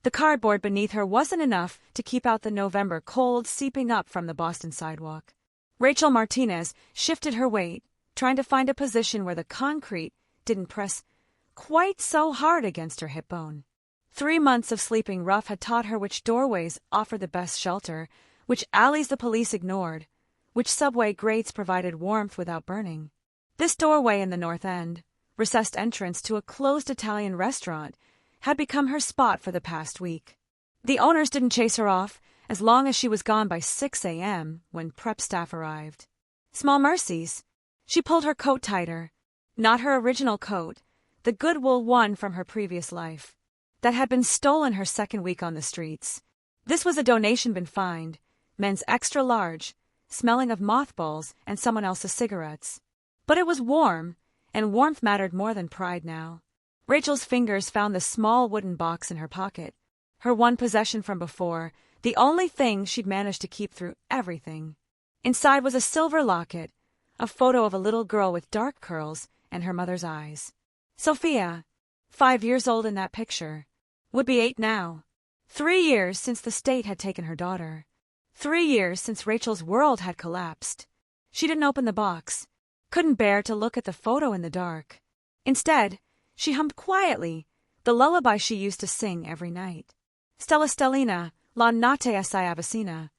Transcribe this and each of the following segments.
The cardboard beneath her wasn't enough to keep out the November cold seeping up from the Boston sidewalk. Rachel Martinez shifted her weight, trying to find a position where the concrete didn't press quite so hard against her hip bone. 3 months of sleeping rough had taught her which doorways offered the best shelter, which alleys the police ignored, which subway grates provided warmth without burning. This doorway in the North End, recessed entrance to a closed Italian restaurant, had become her spot for the past week. The owners didn't chase her off, as long as she was gone by 6 a.m. when prep staff arrived. Small mercies. She pulled her coat tighter. Not her original coat, the good wool one from her previous life. That had been stolen her second week on the streets. This was a donation bin find, men's extra large, smelling of mothballs and someone else's cigarettes. But it was warm, and warmth mattered more than pride now. Rachel's fingers found the small wooden box in her pocket, her one possession from before, the only thing she'd managed to keep through everything. Inside was a silver locket, a photo of a little girl with dark curls and her mother's eyes. Sophia, 5 years old in that picture, would be 8 now. 3 years since the state had taken her daughter. 3 years since Rachel's world had collapsed. She didn't open the box, couldn't bear to look at the photo in the dark. Instead, she hummed quietly, the lullaby she used to sing every night. Stella Stellina, la notte assai avvicina.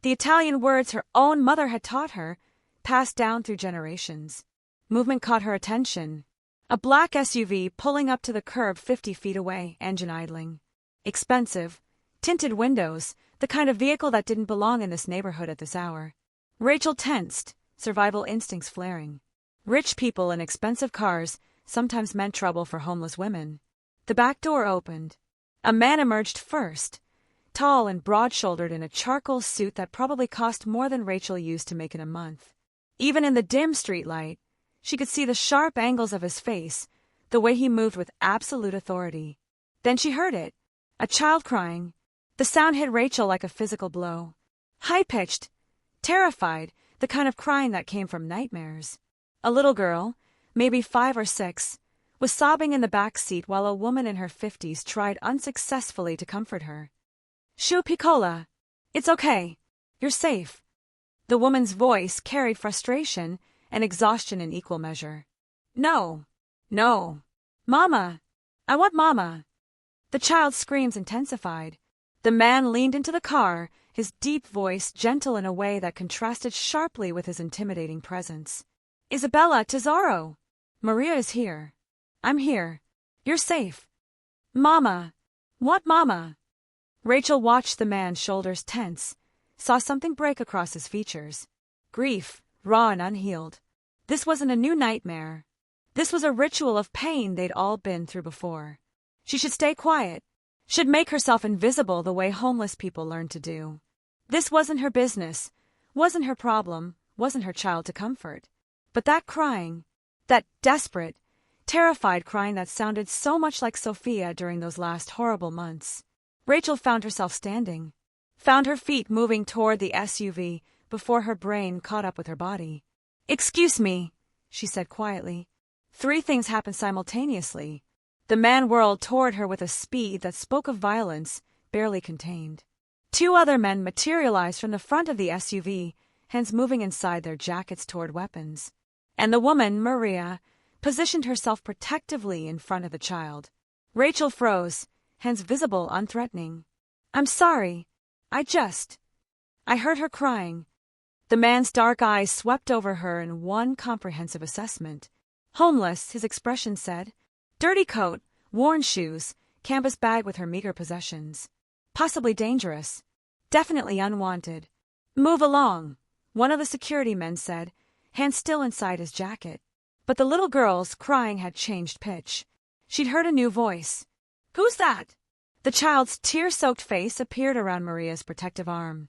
The Italian words her own mother had taught her, passed down through generations. Movement caught her attention. A black SUV pulling up to the curb 50 feet away, engine idling. Expensive, tinted windows, the kind of vehicle that didn't belong in this neighborhood at this hour. Rachel tensed, survival instincts flaring. Rich people in expensive cars sometimes meant trouble for homeless women. The back door opened. A man emerged first, tall and broad-shouldered in a charcoal suit that probably cost more than Rachel used to make in a month. Even in the dim streetlight, she could see the sharp angles of his face, the way he moved with absolute authority. Then she heard it, a child crying. The sound hit Rachel like a physical blow. High-pitched, terrified, the kind of crying that came from nightmares. A little girl, maybe 5 or 6, was sobbing in the back seat while a woman in her 50s tried unsuccessfully to comfort her. Shoo piccola. It's okay. You're safe. The woman's voice carried frustration and exhaustion in equal measure. No. No. Mama. I want Mama. The child's screams intensified. The man leaned into the car, his deep voice gentle in a way that contrasted sharply with his intimidating presence. Isabella, tesoro. Maria is here. I'm here. You're safe. Mama. Want Mama. Rachel watched the man's shoulders tense, saw something break across his features. Grief, raw and unhealed. This wasn't a new nightmare. This was a ritual of pain they'd all been through before. She should stay quiet, should make herself invisible the way homeless people learn to do. This wasn't her business, wasn't her problem, wasn't her child to comfort. But that crying, that desperate, terrified crying that sounded so much like Sophia during those last horrible months. Rachel found herself standing, found her feet moving toward the SUV before her brain caught up with her body. Excuse me, she said quietly. 3 things happened simultaneously. The man whirled toward her with a speed that spoke of violence, barely contained. 2 other men materialized from the front of the SUV, hands moving inside their jackets toward weapons. And the woman, Maria, positioned herself protectively in front of the child. Rachel froze, hands visible, unthreatening. I'm sorry. I heard her crying. The man's dark eyes swept over her in one comprehensive assessment. Homeless, his expression said. Dirty coat, worn shoes, canvas bag with her meager possessions. Possibly dangerous. Definitely unwanted. Move along, one of the security men said, hands still inside his jacket. But the little girl's crying had changed pitch. She'd heard a new voice. Who's that? The child's tear-soaked face appeared around Maria's protective arm.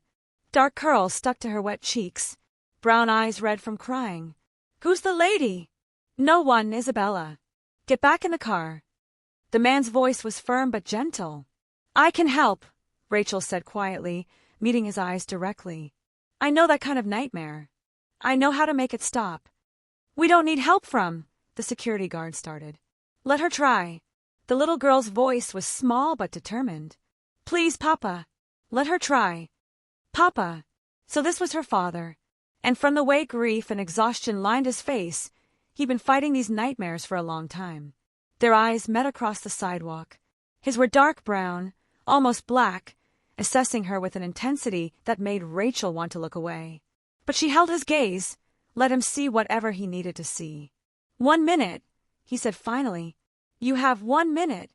Dark curls stuck to her wet cheeks, brown eyes red from crying. Who's the lady? No one, Isabella. Get back in the car. The man's voice was firm but gentle. I can help, Rachel said quietly, meeting his eyes directly. I know that kind of nightmare. I know how to make it stop. We don't need help from, the security guard started. Let her try. The little girl's voice was small but determined. Please, Papa. Let her try. Papa. So this was her father. And from the way grief and exhaustion lined his face, he'd been fighting these nightmares for a long time. Their eyes met across the sidewalk. His were dark brown, almost black, assessing her with an intensity that made Rachel want to look away. But she held his gaze, let him see whatever he needed to see. 1 minute, he said finally. You have 1 minute.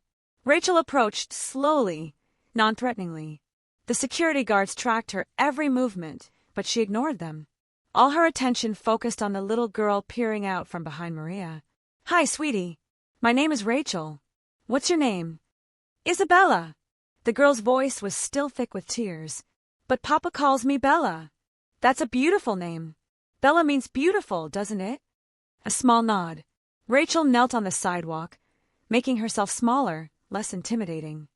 Rachel approached slowly, non-threateningly. The security guards tracked her every movement, but she ignored them. All her attention focused on the little girl peering out from behind Maria. Hi, sweetie. My name is Rachel. What's your name? Isabella. The girl's voice was still thick with tears. But Papa calls me Bella. That's a beautiful name. Bella means beautiful, doesn't it? A small nod. Rachel knelt on the sidewalk, making herself smaller, less intimidating.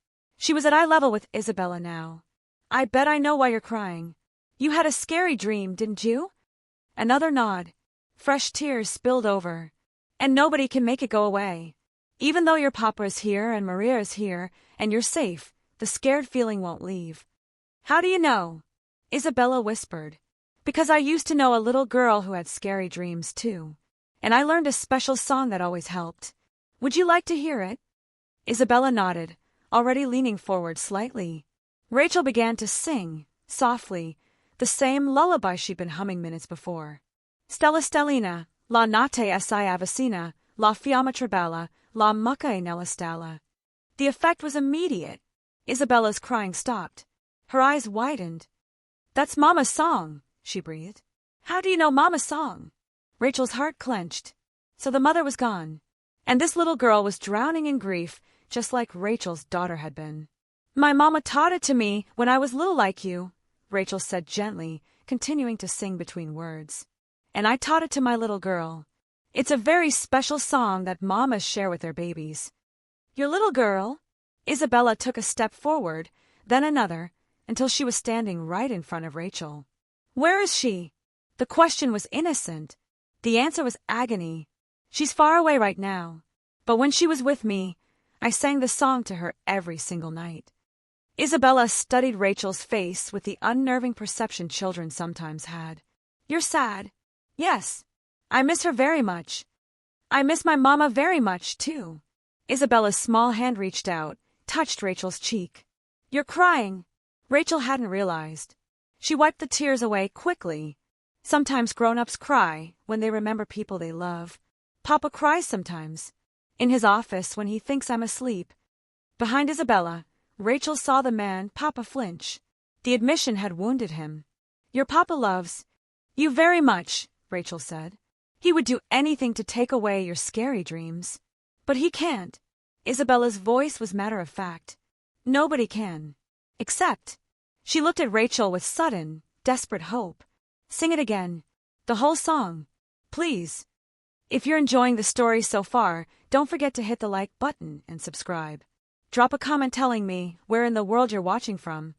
She was at eye level with Isabella now. I bet I know why you're crying. You had a scary dream, didn't you? Another nod. Fresh tears spilled over. And nobody can make it go away. Even though your papa is here and Maria is here, and you're safe, the scared feeling won't leave. How do you know? Isabella whispered. Because I used to know a little girl who had scary dreams too. And I learned a special song that always helped. Would you like to hear it? Isabella nodded, already leaning forward slightly. Rachel began to sing, softly, the same lullaby she'd been humming minutes before. Stella stellina, la notte assai avicina, la fiamma traballa, la mucca nella stalla. The effect was immediate. Isabella's crying stopped. Her eyes widened. That's Mama's song, she breathed. How do you know Mama's song? Rachel's heart clenched. So the mother was gone. And this little girl was drowning in grief, just like Rachel's daughter had been. My mama taught it to me when I was little like you, Rachel said gently, continuing to sing between words. And I taught it to my little girl. It's a very special song that mamas share with their babies. Your little girl? Isabella took a step forward, then another, until she was standing right in front of Rachel. Where is she? The question was innocent. The answer was agony. She's far away right now. But when she was with me, I sang the song to her every single night. Isabella studied Rachel's face with the unnerving perception children sometimes had. You're sad. Yes. I miss her very much. I miss my mama very much, too. Isabella's small hand reached out, touched Rachel's cheek. You're crying. Rachel hadn't realized. She wiped the tears away quickly. Sometimes grown-ups cry when they remember people they love. Papa cries sometimes. In his office when he thinks I'm asleep. Behind Isabella, Rachel saw the man Papa flinch. The admission had wounded him. Your papa loves you very much, Rachel said. He would do anything to take away your scary dreams. But he can't. Isabella's voice was matter-of-fact. Nobody can. Except. She looked at Rachel with sudden, desperate hope. Sing it again. The whole song. Please. If you're enjoying the story so far, don't forget to hit the like button and subscribe. Drop a comment telling me where in the world you're watching from.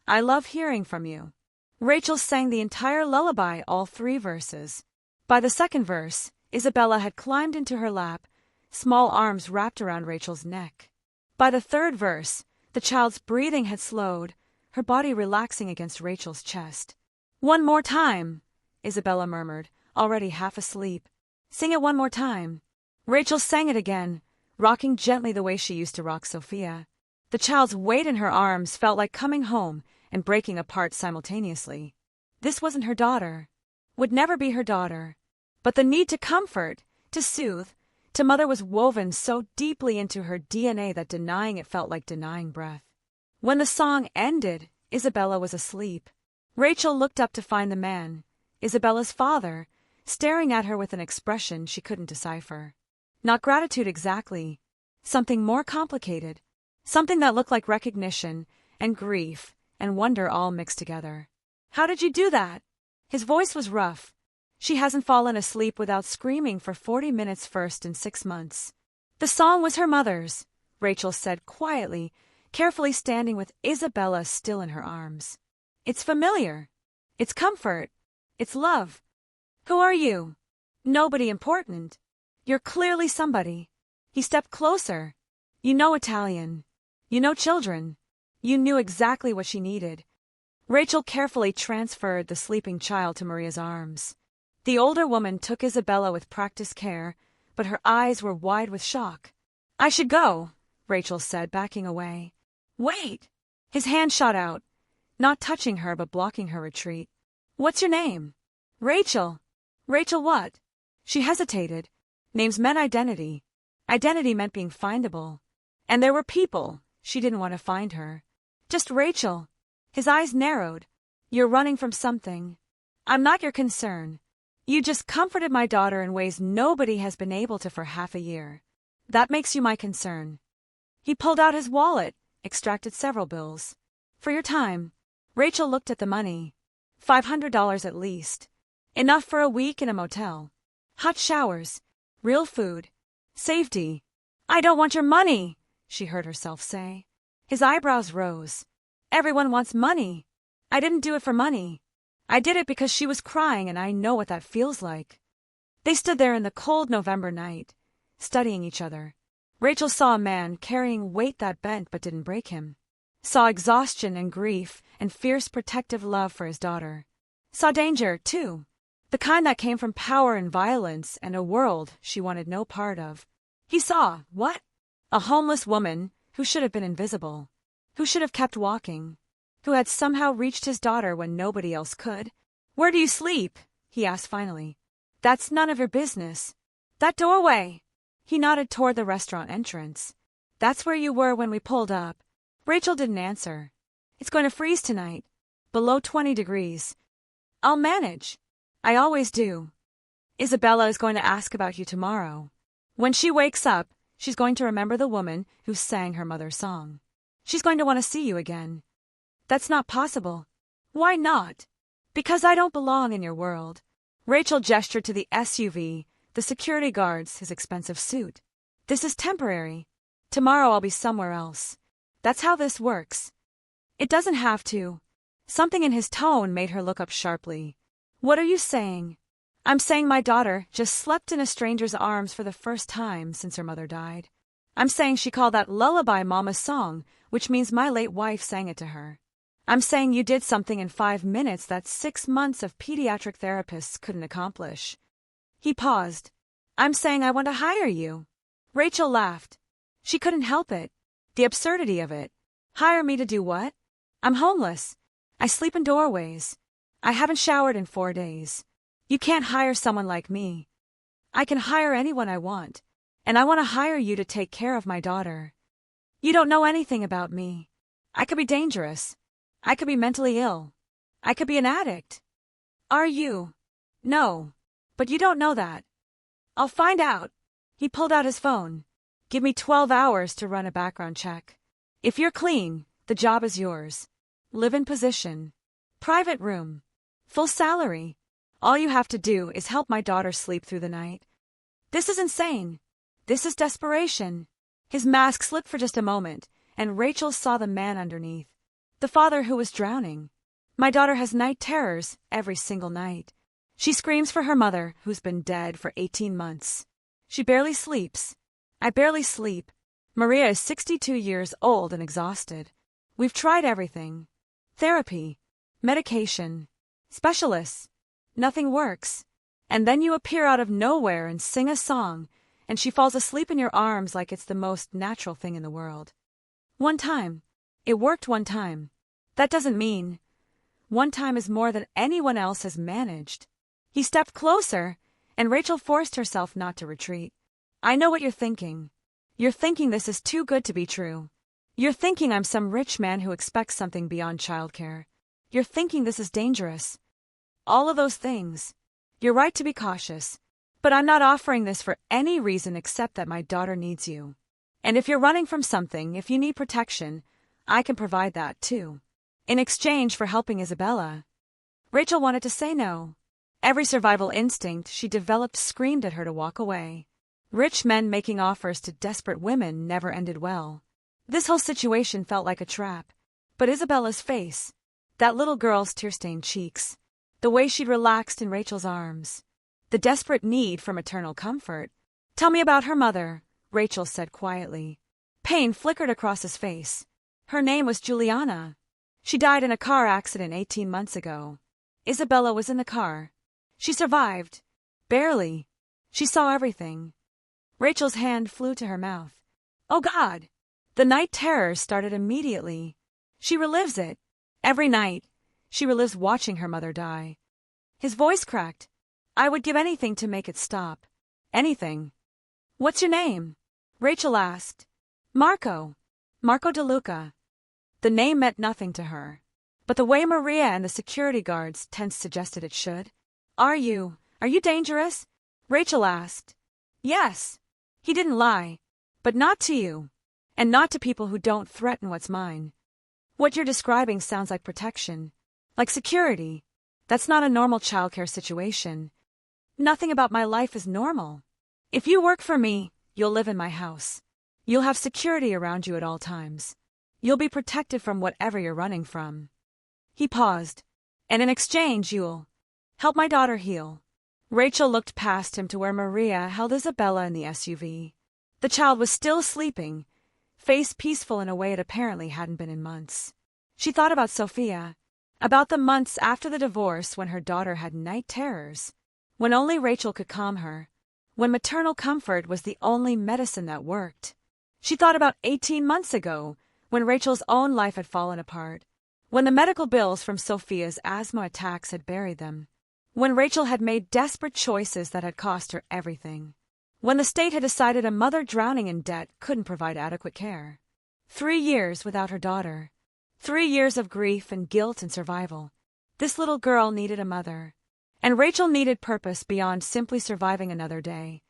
I love hearing from you. Rachel sang the entire lullaby, all 3 verses. By the second verse, Isabella had climbed into her lap, small arms wrapped around Rachel's neck. By the third verse, the child's breathing had slowed, her body relaxing against Rachel's chest. One more time, Isabella murmured, already half asleep. Sing it one more time. Rachel sang it again, rocking gently the way she used to rock Sophia. The child's weight in her arms felt like coming home and breaking apart simultaneously. This wasn't her daughter. Would never be her daughter. But the need to comfort, to soothe, to mother was woven so deeply into her DNA that denying it felt like denying breath. When the song ended, Isabella was asleep. Rachel looked up to find the man, Isabella's father, staring at her with an expression she couldn't decipher. Not gratitude exactly. Something more complicated. Something that looked like recognition and grief and wonder all mixed together. How did you do that? His voice was rough. She hasn't fallen asleep without screaming for 40 minutes first in 6 months. The song was her mother's, Rachel said quietly, carefully standing with Isabella still in her arms. It's familiar. It's comfort. It's love. Who are you? Nobody important. You're clearly somebody. He stepped closer. You know Italian. You know children. You knew exactly what she needed. Rachel carefully transferred the sleeping child to Maria's arms. The older woman took Isabella with practiced care, but her eyes were wide with shock. I should go, Rachel said, backing away. Wait! His hand shot out, not touching her but blocking her retreat. What's your name? Rachel. Rachel what? She hesitated. Names meant identity. Identity meant being findable. And there were people. She didn't want to find her. Just Rachel. His eyes narrowed. You're running from something. I'm not your concern. You just comforted my daughter in ways nobody has been able to for half a year. That makes you my concern. He pulled out his wallet, extracted several bills. For your time. Rachel looked at the money. $500 at least. Enough for a week in a motel. Hot showers. Real food. Safety. I don't want your money, she heard herself say. His eyebrows rose. Everyone wants money. I didn't do it for money. I did it because she was crying and I know what that feels like. They stood there in the cold November night, studying each other. Rachel saw a man carrying weight that bent but didn't break him. Saw exhaustion and grief and fierce protective love for his daughter. Saw danger, too. The kind that came from power and violence and a world she wanted no part of. He saw, what? A homeless woman who should have been invisible. Who should have kept walking. Who had somehow reached his daughter when nobody else could. Where do you sleep? He asked finally. That's none of your business. That doorway. He nodded toward the restaurant entrance. That's where you were when we pulled up. Rachel didn't answer. It's going to freeze tonight. Below 20 degrees. I'll manage. I always do. Isabella is going to ask about you tomorrow. When she wakes up, she's going to remember the woman who sang her mother's song. She's going to want to see you again. That's not possible. Why not? Because I don't belong in your world. Rachel gestured to the SUV, the security guards, his expensive suit. This is temporary. Tomorrow I'll be somewhere else. That's how this works. It doesn't have to. Something in his tone made her look up sharply. What are you saying? I'm saying my daughter just slept in a stranger's arms for the first time since her mother died. I'm saying she called that Lullaby Mama's song, which means my late wife sang it to her. I'm saying you did something in 5 minutes that 6 months of pediatric therapists couldn't accomplish. He paused. I'm saying I want to hire you. Rachel laughed. She couldn't help it. The absurdity of it. Hire me to do what? I'm homeless. I sleep in doorways. I haven't showered in 4 days. You can't hire someone like me. I can hire anyone I want. And I want to hire you to take care of my daughter. You don't know anything about me. I could be dangerous. I could be mentally ill. I could be an addict. Are you? No. But you don't know that. I'll find out. He pulled out his phone. Give me 12 hours to run a background check. If you're clean, the job is yours. Live-in position. Private room. Full salary. All you have to do is help my daughter sleep through the night. This is insane. This is desperation. His mask slipped for just a moment, and Rachel saw the man underneath. The father who was drowning. My daughter has night terrors every single night. She screams for her mother, who's been dead for 18 months. She barely sleeps. I barely sleep. Maria is 62 years old and exhausted. We've tried everything. Therapy. Medication. Specialists. Nothing works. And then you appear out of nowhere and sing a song, and she falls asleep in your arms like it's the most natural thing in the world. One time. It worked one time. That doesn't mean. One time is more than anyone else has managed. He stepped closer, and Rachel forced herself not to retreat. I know what you're thinking. You're thinking this is too good to be true. You're thinking I'm some rich man who expects something beyond childcare. You're thinking this is dangerous. All of those things. You're right to be cautious. But I'm not offering this for any reason except that my daughter needs you. And if you're running from something, if you need protection, I can provide that too. In exchange for helping Isabella. Rachel wanted to say no. Every survival instinct she developed screamed at her to walk away. Rich men making offers to desperate women never ended well. This whole situation felt like a trap. But Isabella's face, that little girl's tear-stained cheeks, the way she'd relaxed in Rachel's arms, the desperate need for maternal comfort. Tell me about her mother, Rachel said quietly. Pain flickered across his face. Her name was Juliana. She died in a car accident 18 months ago. Isabella was in the car. She survived. Barely. She saw everything. Rachel's hand flew to her mouth. Oh God! The night terrors started immediately. She relives it. Every night. She relives watching her mother die. His voice cracked. I would give anything to make it stop. Anything. What's your name? Rachel asked. Marco. Marco DeLuca. The name meant nothing to her. But the way Maria and the security guards tense suggested it should. Are you dangerous? Rachel asked. Yes. He didn't lie. But not to you. And not to people who don't threaten what's mine. What you're describing sounds like protection. Like security. That's not a normal childcare situation. Nothing about my life is normal. If you work for me, you'll live in my house. You'll have security around you at all times. You'll be protected from whatever you're running from. He paused. And in exchange, you'll help my daughter heal. Rachel looked past him to where Maria held Isabella in the SUV. The child was still sleeping, face peaceful in a way it apparently hadn't been in months. She thought about Sophia, about the months after the divorce when her daughter had night terrors, when only Rachel could calm her, when maternal comfort was the only medicine that worked. She thought about 18 months ago, when Rachel's own life had fallen apart, when the medical bills from Sophia's asthma attacks had buried them, when Rachel had made desperate choices that had cost her everything, when the state had decided a mother drowning in debt couldn't provide adequate care. 3 years without her daughter. 3 years of grief and guilt and survival. This little girl needed a mother. And Rachel needed purpose beyond simply surviving another day.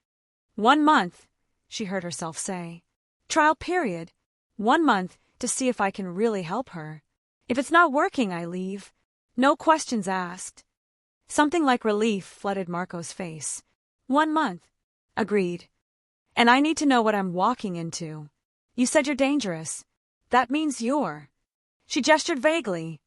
1 month, she heard herself say. Trial period. 1 month to see if I can really help her. If it's not working, I leave. No questions asked. Something like relief flooded Marco's face. 1 month. Agreed. And I need to know what I'm walking into. You said you're dangerous. That means you're. She gestured vaguely.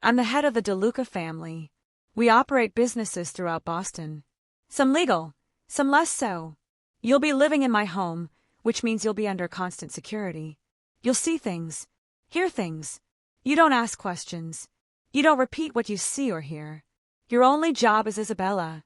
I'm the head of the DeLuca family. We operate businesses throughout Boston. Some legal, some less so. You'll be living in my home, which means you'll be under constant security. You'll see things, hear things. You don't ask questions. You don't repeat what you see or hear. Your only job is Isabella.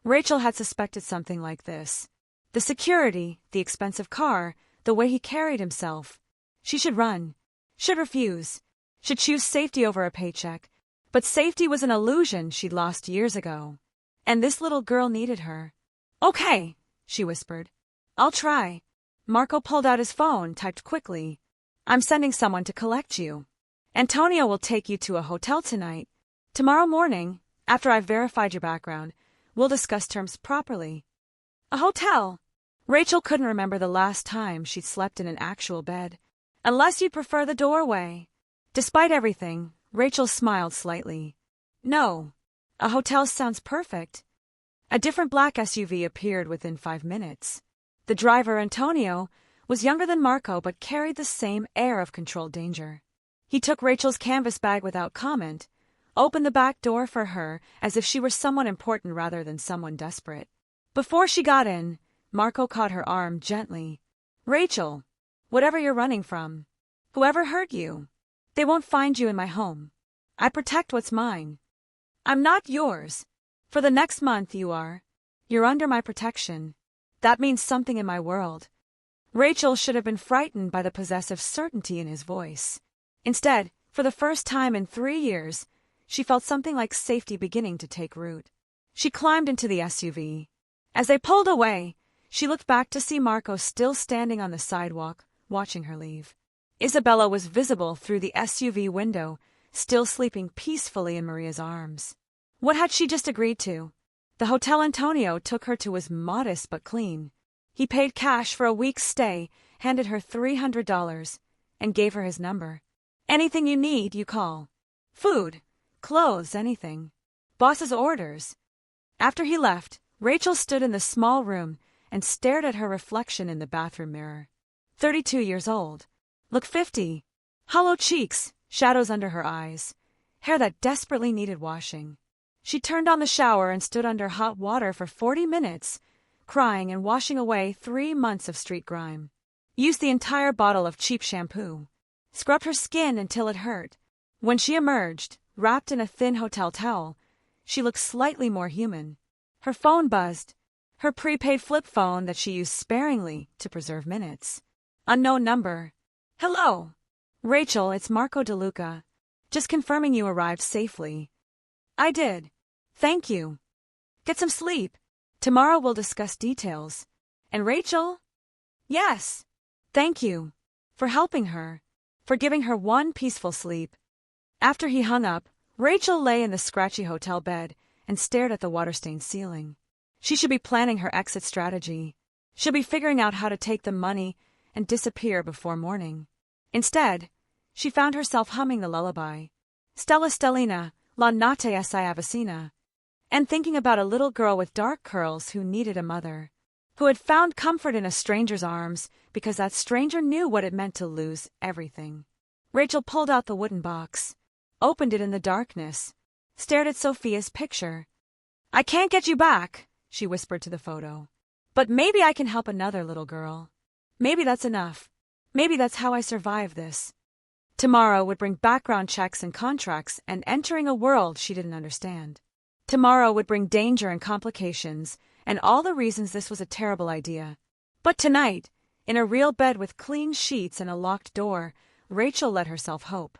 Rachel had suspected something like this. The security, the expensive car, the way he carried himself. She should run, should refuse, should choose safety over a paycheck. But safety was an illusion she'd lost years ago. And this little girl needed her. Okay, she whispered. I'll try. Marco pulled out his phone, typed quickly. I'm sending someone to collect you. Antonio will take you to a hotel tonight. Tomorrow morning, after I've verified your background, we'll discuss terms properly. A hotel. Rachel couldn't remember the last time she'd slept in an actual bed. Unless you'd prefer the doorway. Despite everything, Rachel smiled slightly. No. A hotel sounds perfect. A different black SUV appeared within 5 minutes. The driver, Antonio, was younger than Marco but carried the same air of controlled danger. He took Rachel's canvas bag without comment, opened the back door for her as if she were someone important rather than someone desperate. Before she got in, Marco caught her arm gently. Rachel, whatever you're running from, whoever hurt you, they won't find you in my home. I protect what's mine. I'm not yours. For the next month you are. You're under my protection. That means something in my world. Rachel should have been frightened by the possessive certainty in his voice. Instead, for the first time in 3 years, she felt something like safety beginning to take root. She climbed into the SUV. As they pulled away, she looked back to see Marco still standing on the sidewalk, watching her leave. Isabella was visible through the SUV window, still sleeping peacefully in Maria's arms. What had she just agreed to? The hotel Antonio took her to was modest but clean. He paid cash for a week's stay, handed her $300, and gave her his number. Anything you need, you call. Food, clothes, anything. Boss's orders. After he left, Rachel stood in the small room and stared at her reflection in the bathroom mirror. 32 years old. Looked 50. Hollow cheeks, shadows under her eyes. Hair that desperately needed washing. She turned on the shower and stood under hot water for 40 minutes, crying and washing away 3 months of street grime. Used the entire bottle of cheap shampoo. scrubbed her skin until it hurt. When she emerged, wrapped in a thin hotel towel, she looked slightly more human. Her phone buzzed, her prepaid flip phone that she used sparingly to preserve minutes. Unknown number. Hello. Rachel, it's Marco DeLuca. Just confirming you arrived safely. I did. Thank you. Get some sleep. Tomorrow we'll discuss details. And Rachel? Yes. Thank you. For helping her. For giving her one peaceful sleep. After he hung up, Rachel lay in the scratchy hotel bed and stared at the water-stained ceiling. She should be planning her exit strategy. She'll be figuring out how to take the money and disappear before morning. Instead, she found herself humming the lullaby, Stella Stellina, la notte assai avvicina, and thinking about a little girl with dark curls who needed a mother, who had found comfort in a stranger's arms because that stranger knew what it meant to lose everything. Rachel pulled out the wooden box, opened it in the darkness, stared at Sophia's picture. I can't get you back, she whispered to the photo. But maybe I can help another little girl. Maybe that's enough. Maybe that's how I survive this. Tomorrow would bring background checks and contracts and entering a world she didn't understand. Tomorrow would bring danger and complications and all the reasons this was a terrible idea. But tonight, in a real bed with clean sheets and a locked door, Rachel let herself hope.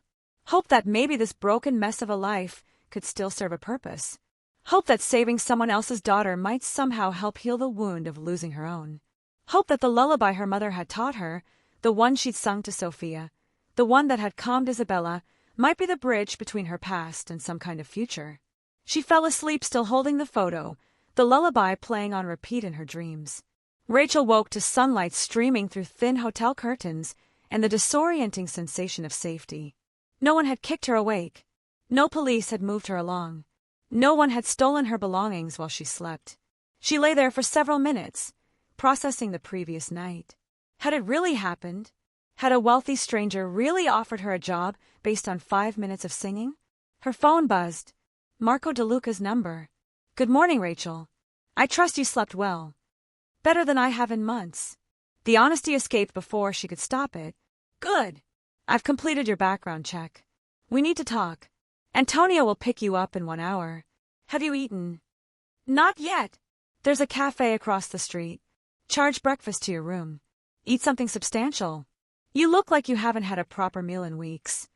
Hope that maybe this broken mess of a life could still serve a purpose. Hope that saving someone else's daughter might somehow help heal the wound of losing her own. Hope that the lullaby her mother had taught her, the one she'd sung to Sophia, the one that had calmed Isabella, might be the bridge between her past and some kind of future. She fell asleep still holding the photo, the lullaby playing on repeat in her dreams. Rachel woke to sunlight streaming through thin hotel curtains and the disorienting sensation of safety. No one had kicked her awake. No police had moved her along. No one had stolen her belongings while she slept. She lay there for several minutes, processing the previous night. Had it really happened? Had a wealthy stranger really offered her a job based on 5 minutes of singing? Her phone buzzed. Marco DeLuca's number. Good morning, Rachel. I trust you slept well. Better than I have in months. The honesty escaped before she could stop it. Good. I've completed your background check. We need to talk. Antonio will pick you up in 1 hour. Have you eaten? Not yet. There's a cafe across the street. Charge breakfast to your room. Eat something substantial. You look like you haven't had a proper meal in weeks.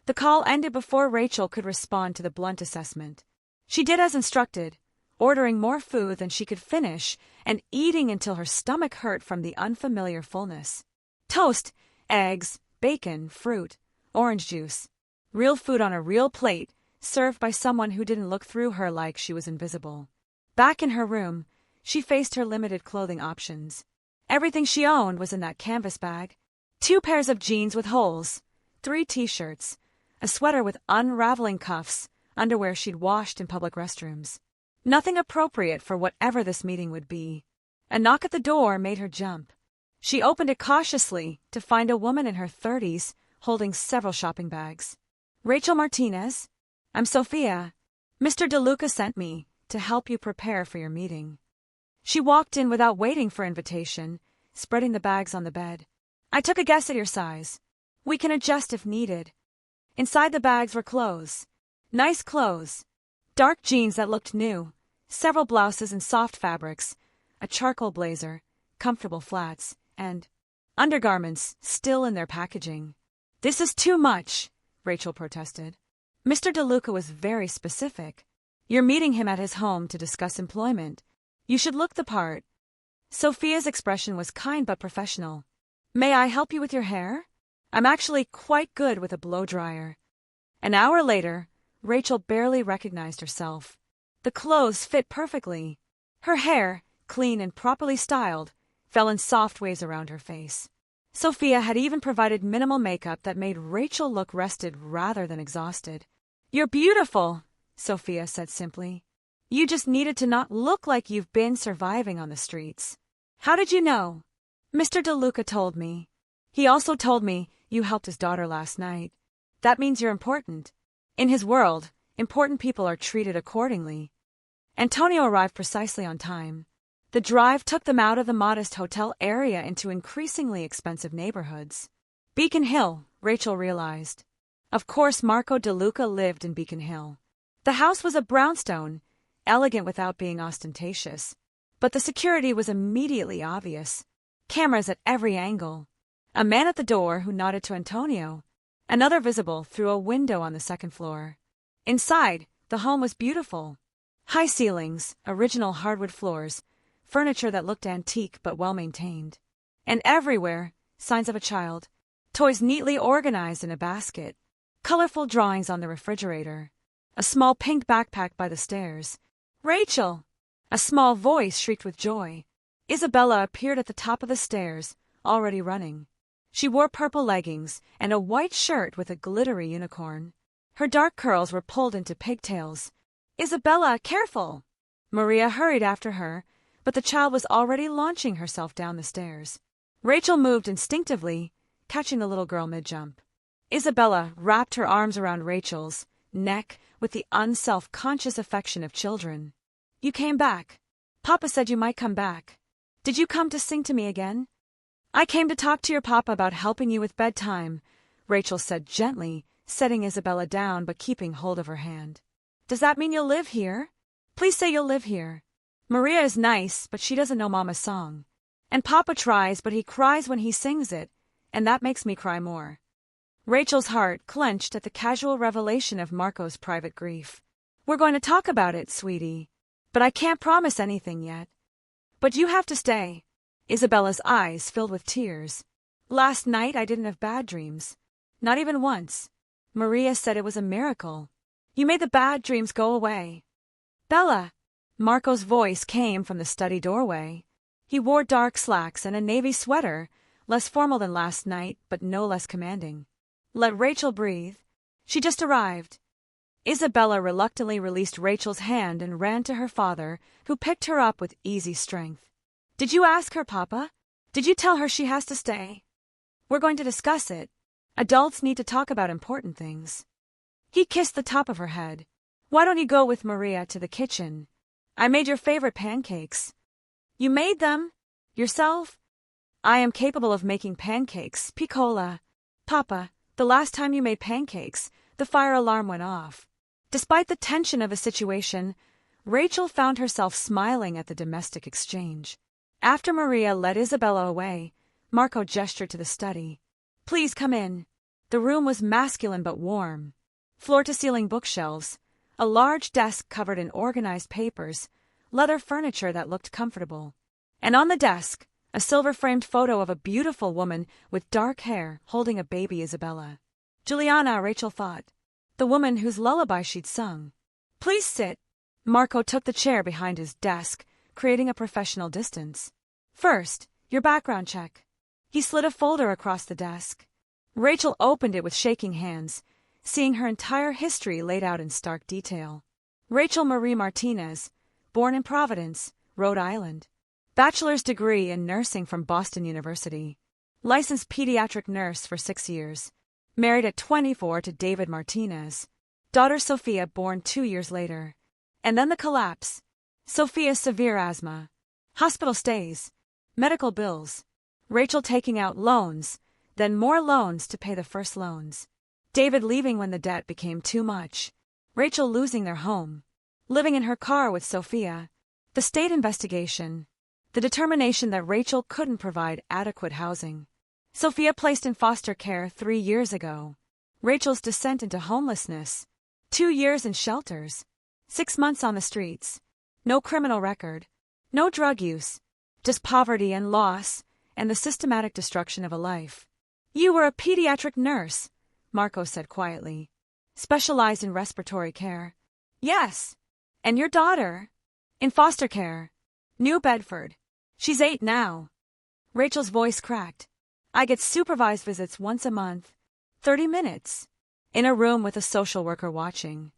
The call ended before Rachel could respond to the blunt assessment. She did as instructed, ordering more food than she could finish and eating until her stomach hurt from the unfamiliar fullness. Toast, eggs, bacon, fruit, orange juice. Real food on a real plate, served by someone who didn't look through her like she was invisible. Back in her room, she faced her limited clothing options. Everything she owned was in that canvas bag. 2 pairs of jeans with holes, 3 t-shirts, a sweater with unraveling cuffs, underwear she'd washed in public restrooms. Nothing appropriate for whatever this meeting would be. A knock at the door made her jump. She opened it cautiously to find a woman in her 30s holding several shopping bags. Rachel Martinez, I'm Sophia. Mr. DeLuca sent me to help you prepare for your meeting. She walked in without waiting for invitation, spreading the bags on the bed. I took a guess at your size. We can adjust if needed. Inside the bags were clothes. Nice clothes. Dark jeans that looked new, several blouses in soft fabrics, a charcoal blazer, comfortable flats, and undergarments still in their packaging. This is too much, Rachel protested. Mr. DeLuca was very specific. You're meeting him at his home to discuss employment. You should look the part. Sophia's expression was kind but professional. May I help you with your hair? I'm actually quite good with a blow-dryer. An hour later, Rachel barely recognized herself. The clothes fit perfectly. Her hair, clean and properly styled, fell in soft waves around her face. Sophia had even provided minimal makeup that made Rachel look rested rather than exhausted. You're beautiful, Sophia said simply. You just needed to not look like you've been surviving on the streets. How did you know? Mr. DeLuca told me. He also told me you helped his daughter last night. That means you're important. In his world, important people are treated accordingly. Antonio arrived precisely on time. The drive took them out of the modest hotel area into increasingly expensive neighborhoods. Beacon Hill, Rachel realized. Of course Marco DeLuca lived in Beacon Hill. The house was a brownstone, elegant without being ostentatious. But the security was immediately obvious. Cameras at every angle. A man at the door who nodded to Antonio. Another visible through a window on the second floor. Inside, the home was beautiful. High ceilings, original hardwood floors, furniture that looked antique but well-maintained. And everywhere, signs of a child. Toys neatly organized in a basket. Colorful drawings on the refrigerator. A small pink backpack by the stairs. "Rachel!" A small voice shrieked with joy. Isabella appeared at the top of the stairs, already running. She wore purple leggings and a white shirt with a glittery unicorn. Her dark curls were pulled into pigtails. "Isabella, careful!" Maria hurried after her, but the child was already launching herself down the stairs. Rachel moved instinctively, catching the little girl mid-jump. Isabella wrapped her arms around Rachel's neck with the unself-conscious affection of children. "You came back. Papa said you might come back. Did you come to sing to me again?" "I came to talk to your papa about helping you with bedtime," Rachel said gently, setting Isabella down but keeping hold of her hand. "Does that mean you'll live here? Please say you'll live here. Maria is nice, but she doesn't know Mama's song. And Papa tries, but he cries when he sings it, and that makes me cry more." Rachel's heart clenched at the casual revelation of Marco's private grief. "We're going to talk about it, sweetie. But I can't promise anything yet. But you have to stay." Isabella's eyes filled with tears. "Last night I didn't have bad dreams. Not even once. Maria said it was a miracle. You made the bad dreams go away." "Bella!" Marco's voice came from the study doorway. He wore dark slacks and a navy sweater, less formal than last night, but no less commanding. Let Rachel breathe. She just arrived. Isabella reluctantly released Rachel's hand and ran to her father, who picked her up with easy strength. "Did you ask her, Papa? Did you tell her she has to stay? We're going to discuss it. Adults need to talk about important things." He kissed the top of her head. "Why don't you go with Maria to the kitchen? I made your favorite pancakes." "You made them? Yourself?" "I am capable of making pancakes, piccola. Papa, the last time you made pancakes, the fire alarm went off." Despite the tension of the situation, Rachel found herself smiling at the domestic exchange. After Maria led Isabella away, Marco gestured to the study. "Please come in." The room was masculine but warm. Floor-to-ceiling bookshelves, a large desk covered in organized papers, leather furniture that looked comfortable. And on the desk, a silver-framed photo of a beautiful woman with dark hair holding a baby Isabella. Juliana, Rachel thought. The woman whose lullaby she'd sung. "Please sit." Marco took the chair behind his desk, creating a professional distance. "First, your background check." He slid a folder across the desk. Rachel opened it with shaking hands, seeing her entire history laid out in stark detail. Rachel Marie Martinez, born in Providence, Rhode Island. Bachelor's degree in nursing from Boston University. Licensed pediatric nurse for 6 years. Married at 24 to David Martinez. Daughter Sophia born 2 years later. And then the collapse. Sophia's severe asthma. Hospital stays. Medical bills. Rachel taking out loans, then more loans to pay the first loans. David leaving when the debt became too much. Rachel losing their home. Living in her car with Sophia. The state investigation. The determination that Rachel couldn't provide adequate housing. Sophia placed in foster care 3 years ago. Rachel's descent into homelessness. 2 years in shelters. 6 months on the streets. No criminal record. No drug use. Just poverty and loss, and the systematic destruction of a life. "You were a pediatric nurse," Marco said quietly. "Specialized in respiratory care." "Yes. And your daughter?" "In foster care. New Bedford. She's 8 now." Rachel's voice cracked. "I get supervised visits once a month. 30 minutes. In a room with a social worker watching."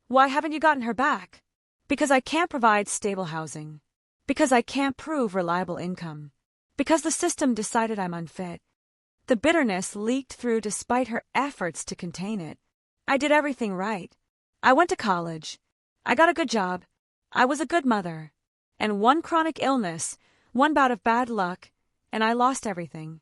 "Why haven't you gotten her back?" "Because I can't provide stable housing. Because I can't prove reliable income. Because the system decided I'm unfit." The bitterness leaked through despite her efforts to contain it. "I did everything right. I went to college. I got a good job. I was a good mother. And one chronic illness, one bout of bad luck, and I lost everything."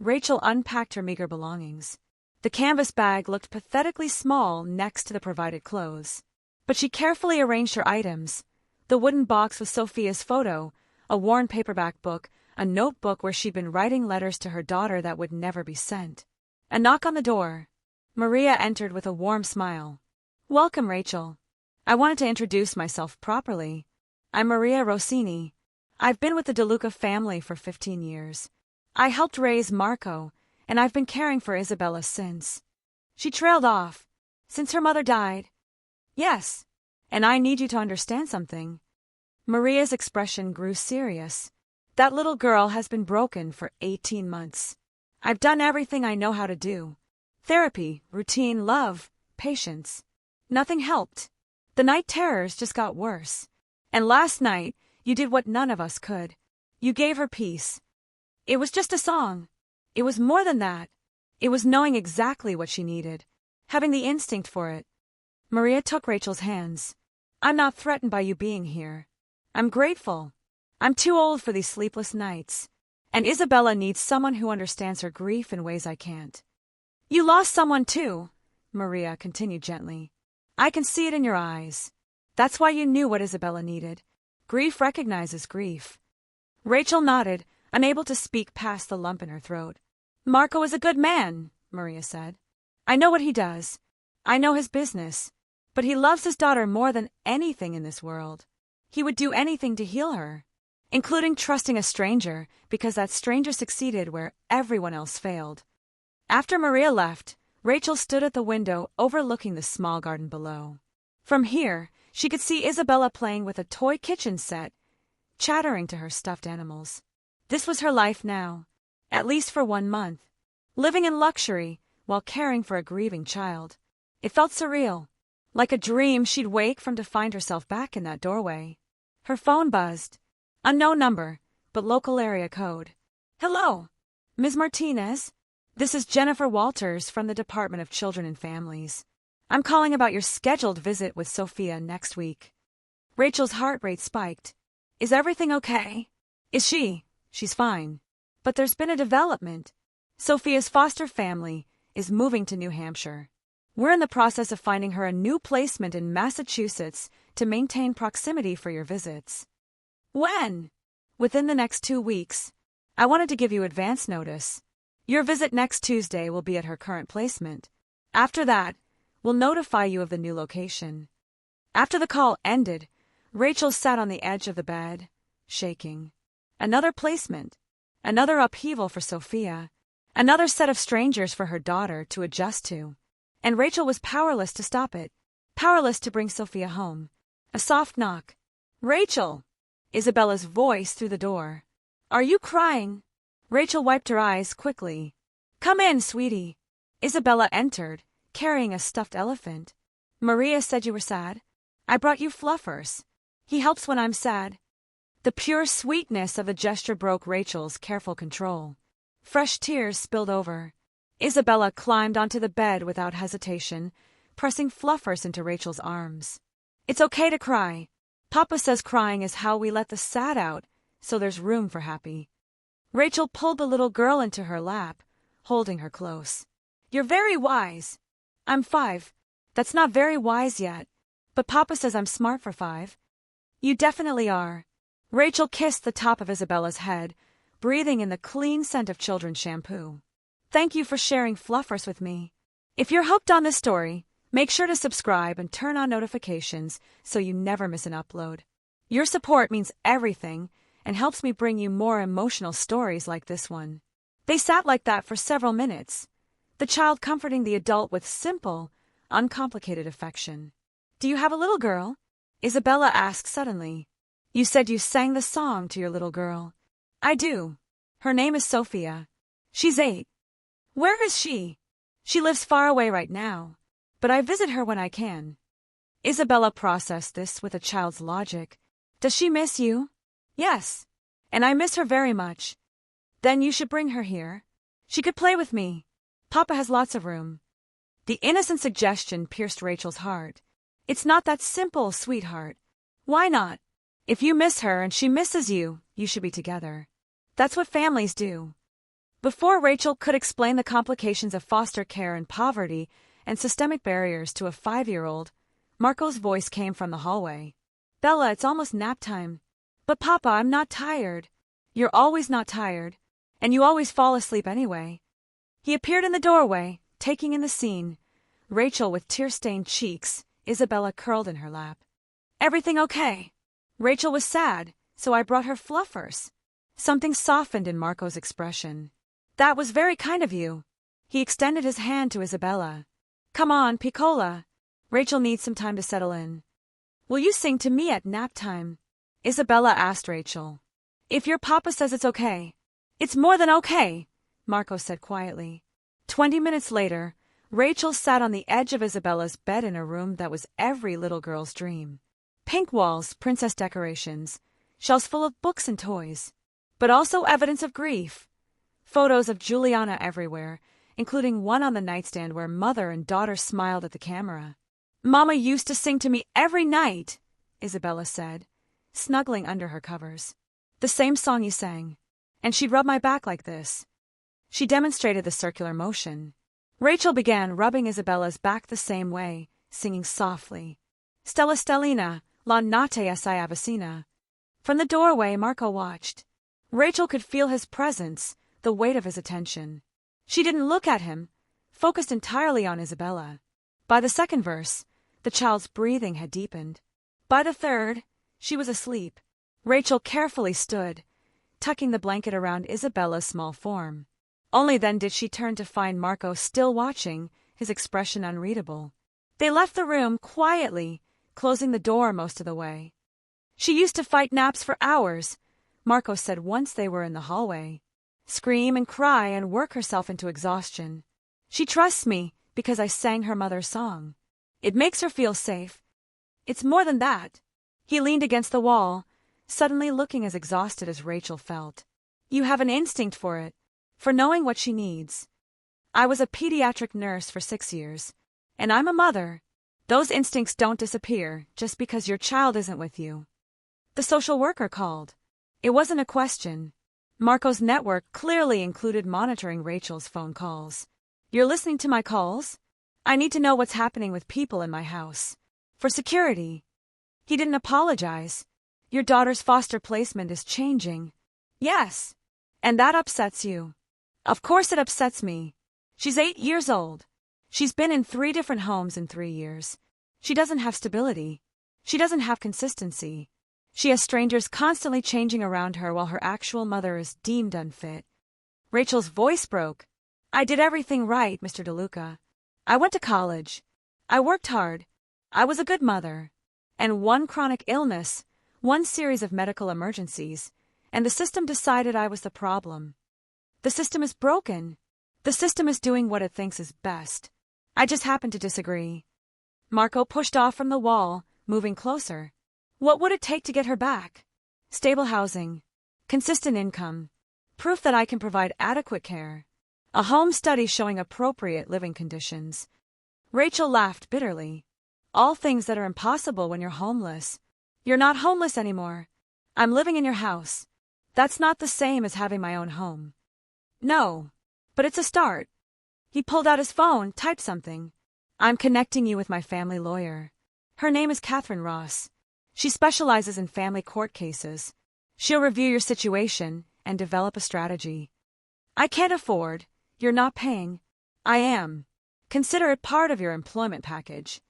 Rachel unpacked her meager belongings. The canvas bag looked pathetically small next to the provided clothes. But she carefully arranged her items. The wooden box with Sophia's photo, a worn paperback book, a notebook where she'd been writing letters to her daughter that would never be sent. A knock on the door. Maria entered with a warm smile. "Welcome, Rachel. I wanted to introduce myself properly. I'm Maria Rossini. I've been with the DeLuca family for 15 years. I helped raise Marco, and I've been caring for Isabella since." She trailed off. "Since her mother died?" "Yes. And I need you to understand something." Maria's expression grew serious. "That little girl has been broken for 18 months. I've done everything I know how to do. Therapy, routine, love, patience. Nothing helped. The night terrors just got worse. And last night, you did what none of us could. You gave her peace. It was just a song. It was more than that. It was knowing exactly what she needed, having the instinct for it." Maria took Rachel's hands. "I'm not threatened by you being here. I'm grateful. I'm too old for these sleepless nights. And Isabella needs someone who understands her grief in ways I can't." "You lost someone too," Maria continued gently. "I can see it in your eyes. That's why you knew what Isabella needed. Grief recognizes grief." Rachel nodded, unable to speak past the lump in her throat. "Marco is a good man," Maria said. "I know what he does. I know his business. But he loves his daughter more than anything in this world. He would do anything to heal her, including trusting a stranger, because that stranger succeeded where everyone else failed." After Maria left, Rachel stood at the window overlooking the small garden below. From here, she could see Isabella playing with a toy kitchen set, chattering to her stuffed animals. This was her life now, at least for 1 month, living in luxury while caring for a grieving child. It felt surreal, like a dream she'd wake from to find herself back in that doorway. Her phone buzzed. Unknown number, but local area code. "Hello, Ms. Martinez. This is Jennifer Walters from the Department of Children and Families. I'm calling about your scheduled visit with Sophia next week." Rachel's heart rate spiked. "Is everything okay?" "Is she? She's fine. But there's been a development. Sophia's foster family is moving to New Hampshire. We're in the process of finding her a new placement in Massachusetts to maintain proximity for your visits." "When?" "Within the next 2 weeks. I wanted to give you advance notice. Your visit next Tuesday will be at her current placement. After that, we'll notify you of the new location." After the call ended, Rachel sat on the edge of the bed, shaking. Another placement. Another upheaval for Sophia. Another set of strangers for her daughter to adjust to. And Rachel was powerless to stop it, powerless to bring Sophia home. A soft knock. "Rachel!" Isabella's voice through the door. "Are you crying?" Rachel wiped her eyes quickly. "Come in, sweetie." Isabella entered, carrying a stuffed elephant. "Maria said you were sad. I brought you Fluffers. He helps when I'm sad." The pure sweetness of the gesture broke Rachel's careful control. Fresh tears spilled over. Isabella climbed onto the bed without hesitation, pressing Fluffers into Rachel's arms. "It's okay to cry. Papa says crying is how we let the sad out, so there's room for happy." Rachel pulled the little girl into her lap, holding her close. "You're very wise." "I'm 5. That's not very wise yet. But Papa says I'm smart for 5. "You definitely are." Rachel kissed the top of Isabella's head, breathing in the clean scent of children's shampoo. "Thank you for sharing Fluffers with me. If you're hooked on this story, make sure to subscribe and turn on notifications so you never miss an upload. Your support means everything and helps me bring you more emotional stories like this one." They sat like that for several minutes, the child comforting the adult with simple, uncomplicated affection. "Do you have a little girl?" Isabella asked suddenly. "You said you sang the song to your little girl." "I do. Her name is Sophia. She's 8. "Where is she?" "She lives far away right now, but I visit her when I can." Isabella processed this with a child's logic. "Does she miss you?" "Yes. And I miss her very much." "Then you should bring her here. She could play with me. Papa has lots of room." The innocent suggestion pierced Rachel's heart. "It's not that simple, sweetheart. Why not? If you miss her and she misses you, you should be together. That's what families do." Before Rachel could explain the complications of foster care and poverty and systemic barriers to a 5-year-old, Marco's voice came from the hallway. Bella, it's almost nap time. But Papa, I'm not tired. You're always not tired. And you always fall asleep anyway. He appeared in the doorway, taking in the scene. Rachel with tear-stained cheeks, Isabella curled in her lap. Everything okay? Rachel was sad, so I brought her fluffers. Something softened in Marco's expression. That was very kind of you. He extended his hand to Isabella. Come on, Piccola. Rachel needs some time to settle in. Will you sing to me at nap time? Isabella asked Rachel. If your papa says it's okay. It's more than okay, Marco said quietly. 20 minutes later, Rachel sat on the edge of Isabella's bed in a room that was every little girl's dream. Pink walls, princess decorations, shelves full of books and toys. But also evidence of grief. Photos of Juliana everywhere, including one on the nightstand where mother and daughter smiled at the camera. Mama used to sing to me every night, Isabella said, snuggling under her covers. The same song you sang. And she'd rub my back like this. She demonstrated the circular motion. Rachel began rubbing Isabella's back the same way, singing softly. Stella Stellina, la notte assai avvicina. From the doorway, Marco watched. Rachel could feel his presence, the weight of his attention. She didn't look at him, focused entirely on Isabella. By the second verse, the child's breathing had deepened. By the third, she was asleep. Rachel carefully stood, tucking the blanket around Isabella's small form. Only then did she turn to find Marco still watching, his expression unreadable. They left the room quietly, closing the door most of the way. She used to fight naps for hours, Marco said once they were in the hallway. Scream and cry and work herself into exhaustion. She trusts me because I sang her mother's song. It makes her feel safe. It's more than that. He leaned against the wall, suddenly looking as exhausted as Rachel felt. You have an instinct for it, for knowing what she needs. I was a pediatric nurse for 6 years, and I'm a mother. Those instincts don't disappear just because your child isn't with you. The social worker called. It wasn't a question. Marco's network clearly included monitoring Rachel's phone calls. You're listening to my calls? I need to know what's happening with people in my house. For security. He didn't apologize. Your daughter's foster placement is changing. Yes. And that upsets you. Of course it upsets me. She's 8 years old. She's been in 3 different homes in 3 years. She doesn't have stability. She doesn't have consistency. She has strangers constantly changing around her while her actual mother is deemed unfit. Rachel's voice broke. I did everything right, Mr. DeLuca. I went to college. I worked hard. I was a good mother. And one chronic illness, one series of medical emergencies, and the system decided I was the problem. The system is broken. The system is doing what it thinks is best. I just happen to disagree. Marco pushed off from the wall, moving closer. What would it take to get her back? Stable housing. Consistent income. Proof that I can provide adequate care. A home study showing appropriate living conditions. Rachel laughed bitterly. All things that are impossible when you're homeless. You're not homeless anymore. I'm living in your house. That's not the same as having my own home. No. But it's a start. He pulled out his phone, typed something. I'm connecting you with my family lawyer. Her name is Catherine Ross. She specializes in family court cases. She'll review your situation and develop a strategy. I can't afford. You're not paying. I am. Consider it part of your employment package.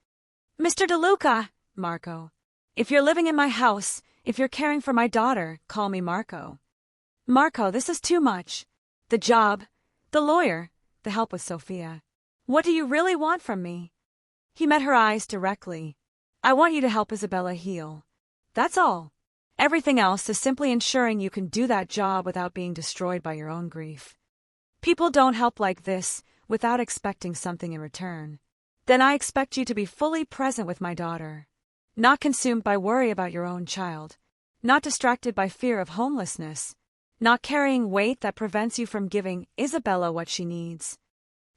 Mr. DeLuca, Marco. If you're living in my house, if you're caring for my daughter, call me Marco. Marco, this is too much. The job, the lawyer, the help with Sophia. What do you really want from me? He met her eyes directly. I want you to help Isabella heal. That's all. Everything else is simply ensuring you can do that job without being destroyed by your own grief. People don't help like this without expecting something in return. Then I expect you to be fully present with my daughter. Not consumed by worry about your own child. Not distracted by fear of homelessness. Not carrying weight that prevents you from giving Isabella what she needs.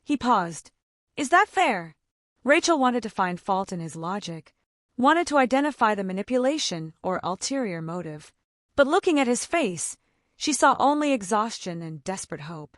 He paused. Is that fair? Rachel wanted to find fault in his logic. Wanted to identify the manipulation or ulterior motive. But looking at his face, she saw only exhaustion and desperate hope.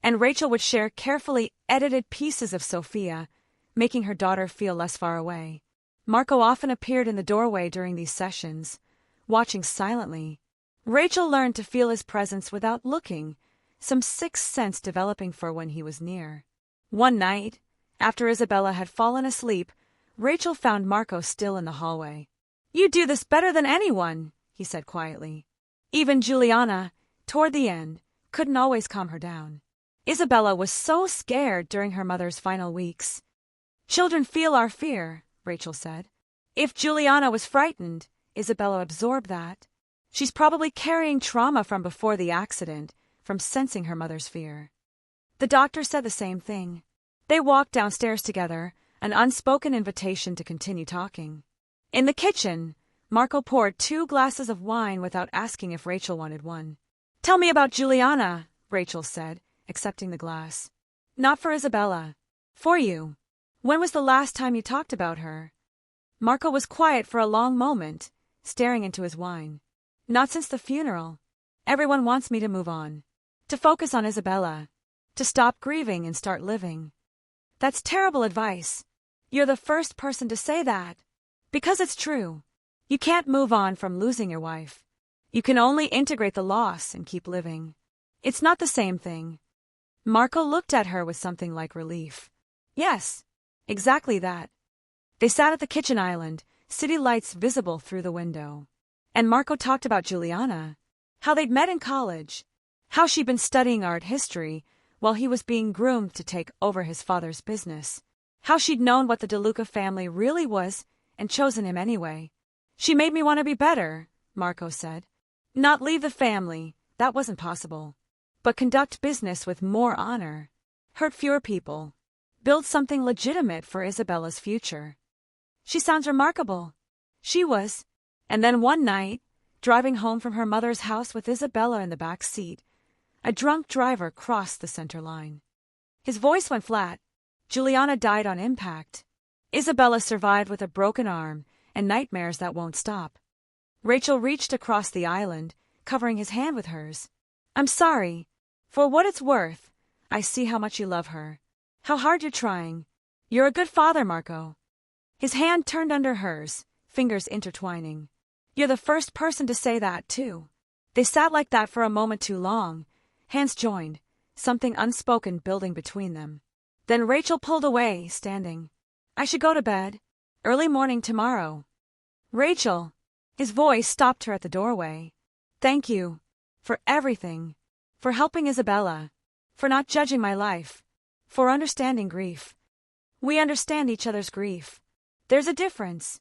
and Rachel would share carefully edited pieces of Sophia, making her daughter feel less far away. Marco often appeared in the doorway during these sessions, watching silently. Rachel learned to feel his presence without looking, some sixth sense developing for when he was near. One night, after Isabella had fallen asleep, Rachel found Marco still in the hallway. "You do this better than anyone," he said quietly. Even Juliana, toward the end, couldn't always calm her down. Isabella was so scared during her mother's final weeks. "Children feel our fear," Rachel said. If Juliana was frightened, Isabella absorbed that. She's probably carrying trauma from before the accident, from sensing her mother's fear. The doctor said the same thing. They walked downstairs together, an unspoken invitation to continue talking. In the kitchen, Marco poured 2 glasses of wine without asking if Rachel wanted one. "Tell me about Juliana," Rachel said, accepting the glass. "Not for Isabella. For you. When was the last time you talked about her?" Marco was quiet for a long moment, staring into his wine. "Not since the funeral. Everyone wants me to move on. To focus on Isabella. To stop grieving and start living." "That's terrible advice. You're the first person to say that. Because it's true. You can't move on from losing your wife. You can only integrate the loss and keep living. It's not the same thing." Marco looked at her with something like relief. "Yes, exactly that." They sat at the kitchen island, city lights visible through the window. And Marco talked about Juliana, how they'd met in college, how she'd been studying art history while he was being groomed to take over his father's business, how she'd known what the DeLuca family really was and chosen him anyway. "She made me want to be better," Marco said. "Not leave the family, that wasn't possible. But conduct business with more honor. Hurt fewer people. Build something legitimate for Isabella's future." "She sounds remarkable." She was. And then one night, driving home from her mother's house with Isabella in the back seat, a drunk driver crossed the center line. His voice went flat. Juliana died on impact. Isabella survived with a broken arm and nightmares that won't stop. Rachel reached across the island, covering his hand with hers. "I'm sorry. For what it's worth, I see how much you love her. How hard you're trying. You're a good father, Marco." His hand turned under hers, fingers intertwining. "You're the first person to say that, too." They sat like that for a moment too long, hands joined, something unspoken building between them. Then Rachel pulled away, standing. "I should go to bed. Early morning tomorrow." "Rachel." His voice stopped her at the doorway. "Thank you. For everything. For helping Isabella. For not judging my life. For understanding grief. We understand each other's grief. There's a difference."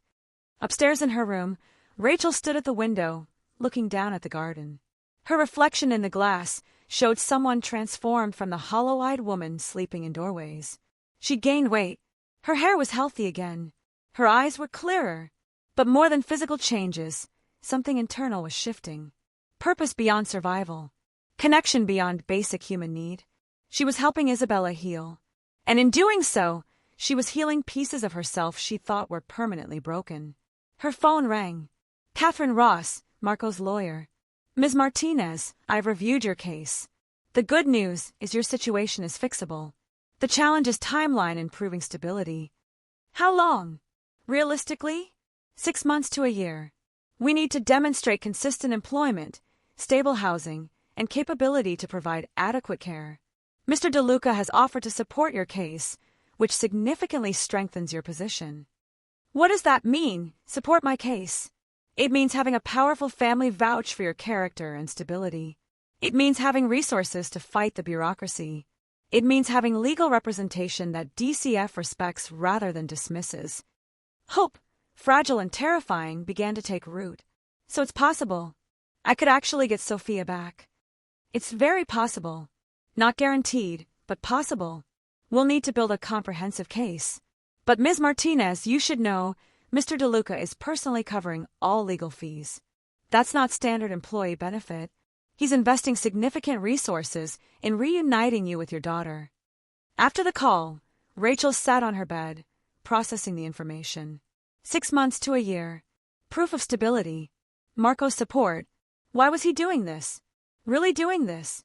Upstairs in her room, Rachel stood at the window, looking down at the garden. Her reflection in the glass showed someone transformed from the hollow-eyed woman sleeping in doorways. She'd gained weight. Her hair was healthy again. Her eyes were clearer. But more than physical changes, something internal was shifting. Purpose beyond survival. Connection beyond basic human need. She was helping Isabella heal. And in doing so, she was healing pieces of herself she thought were permanently broken. Her phone rang. "Catherine Ross, Marco's lawyer. Ms. Martinez, I've reviewed your case. The good news is your situation is fixable. The challenge is timeline and proving stability." "How long?" "Realistically, 6 months to a year. We need to demonstrate consistent employment, stable housing, and capability to provide adequate care. Mr. DeLuca has offered to support your case, which significantly strengthens your position." "What does that mean, support my case?" "It means having a powerful family vouch for your character and stability. It means having resources to fight the bureaucracy. It means having legal representation that DCF respects rather than dismisses." Hope, fragile and terrifying, began to take root. "So it's possible. I could actually get Sophia back." "It's very possible. Not guaranteed, but possible. We'll need to build a comprehensive case. But Ms. Martinez, you should know, Mr. DeLuca is personally covering all legal fees. That's not standard employee benefit. He's investing significant resources in reuniting you with your daughter." After the call, Rachel sat on her bed, processing the information. 6 months to a year. Proof of stability. Marco's support. Why was he doing this? Really doing this?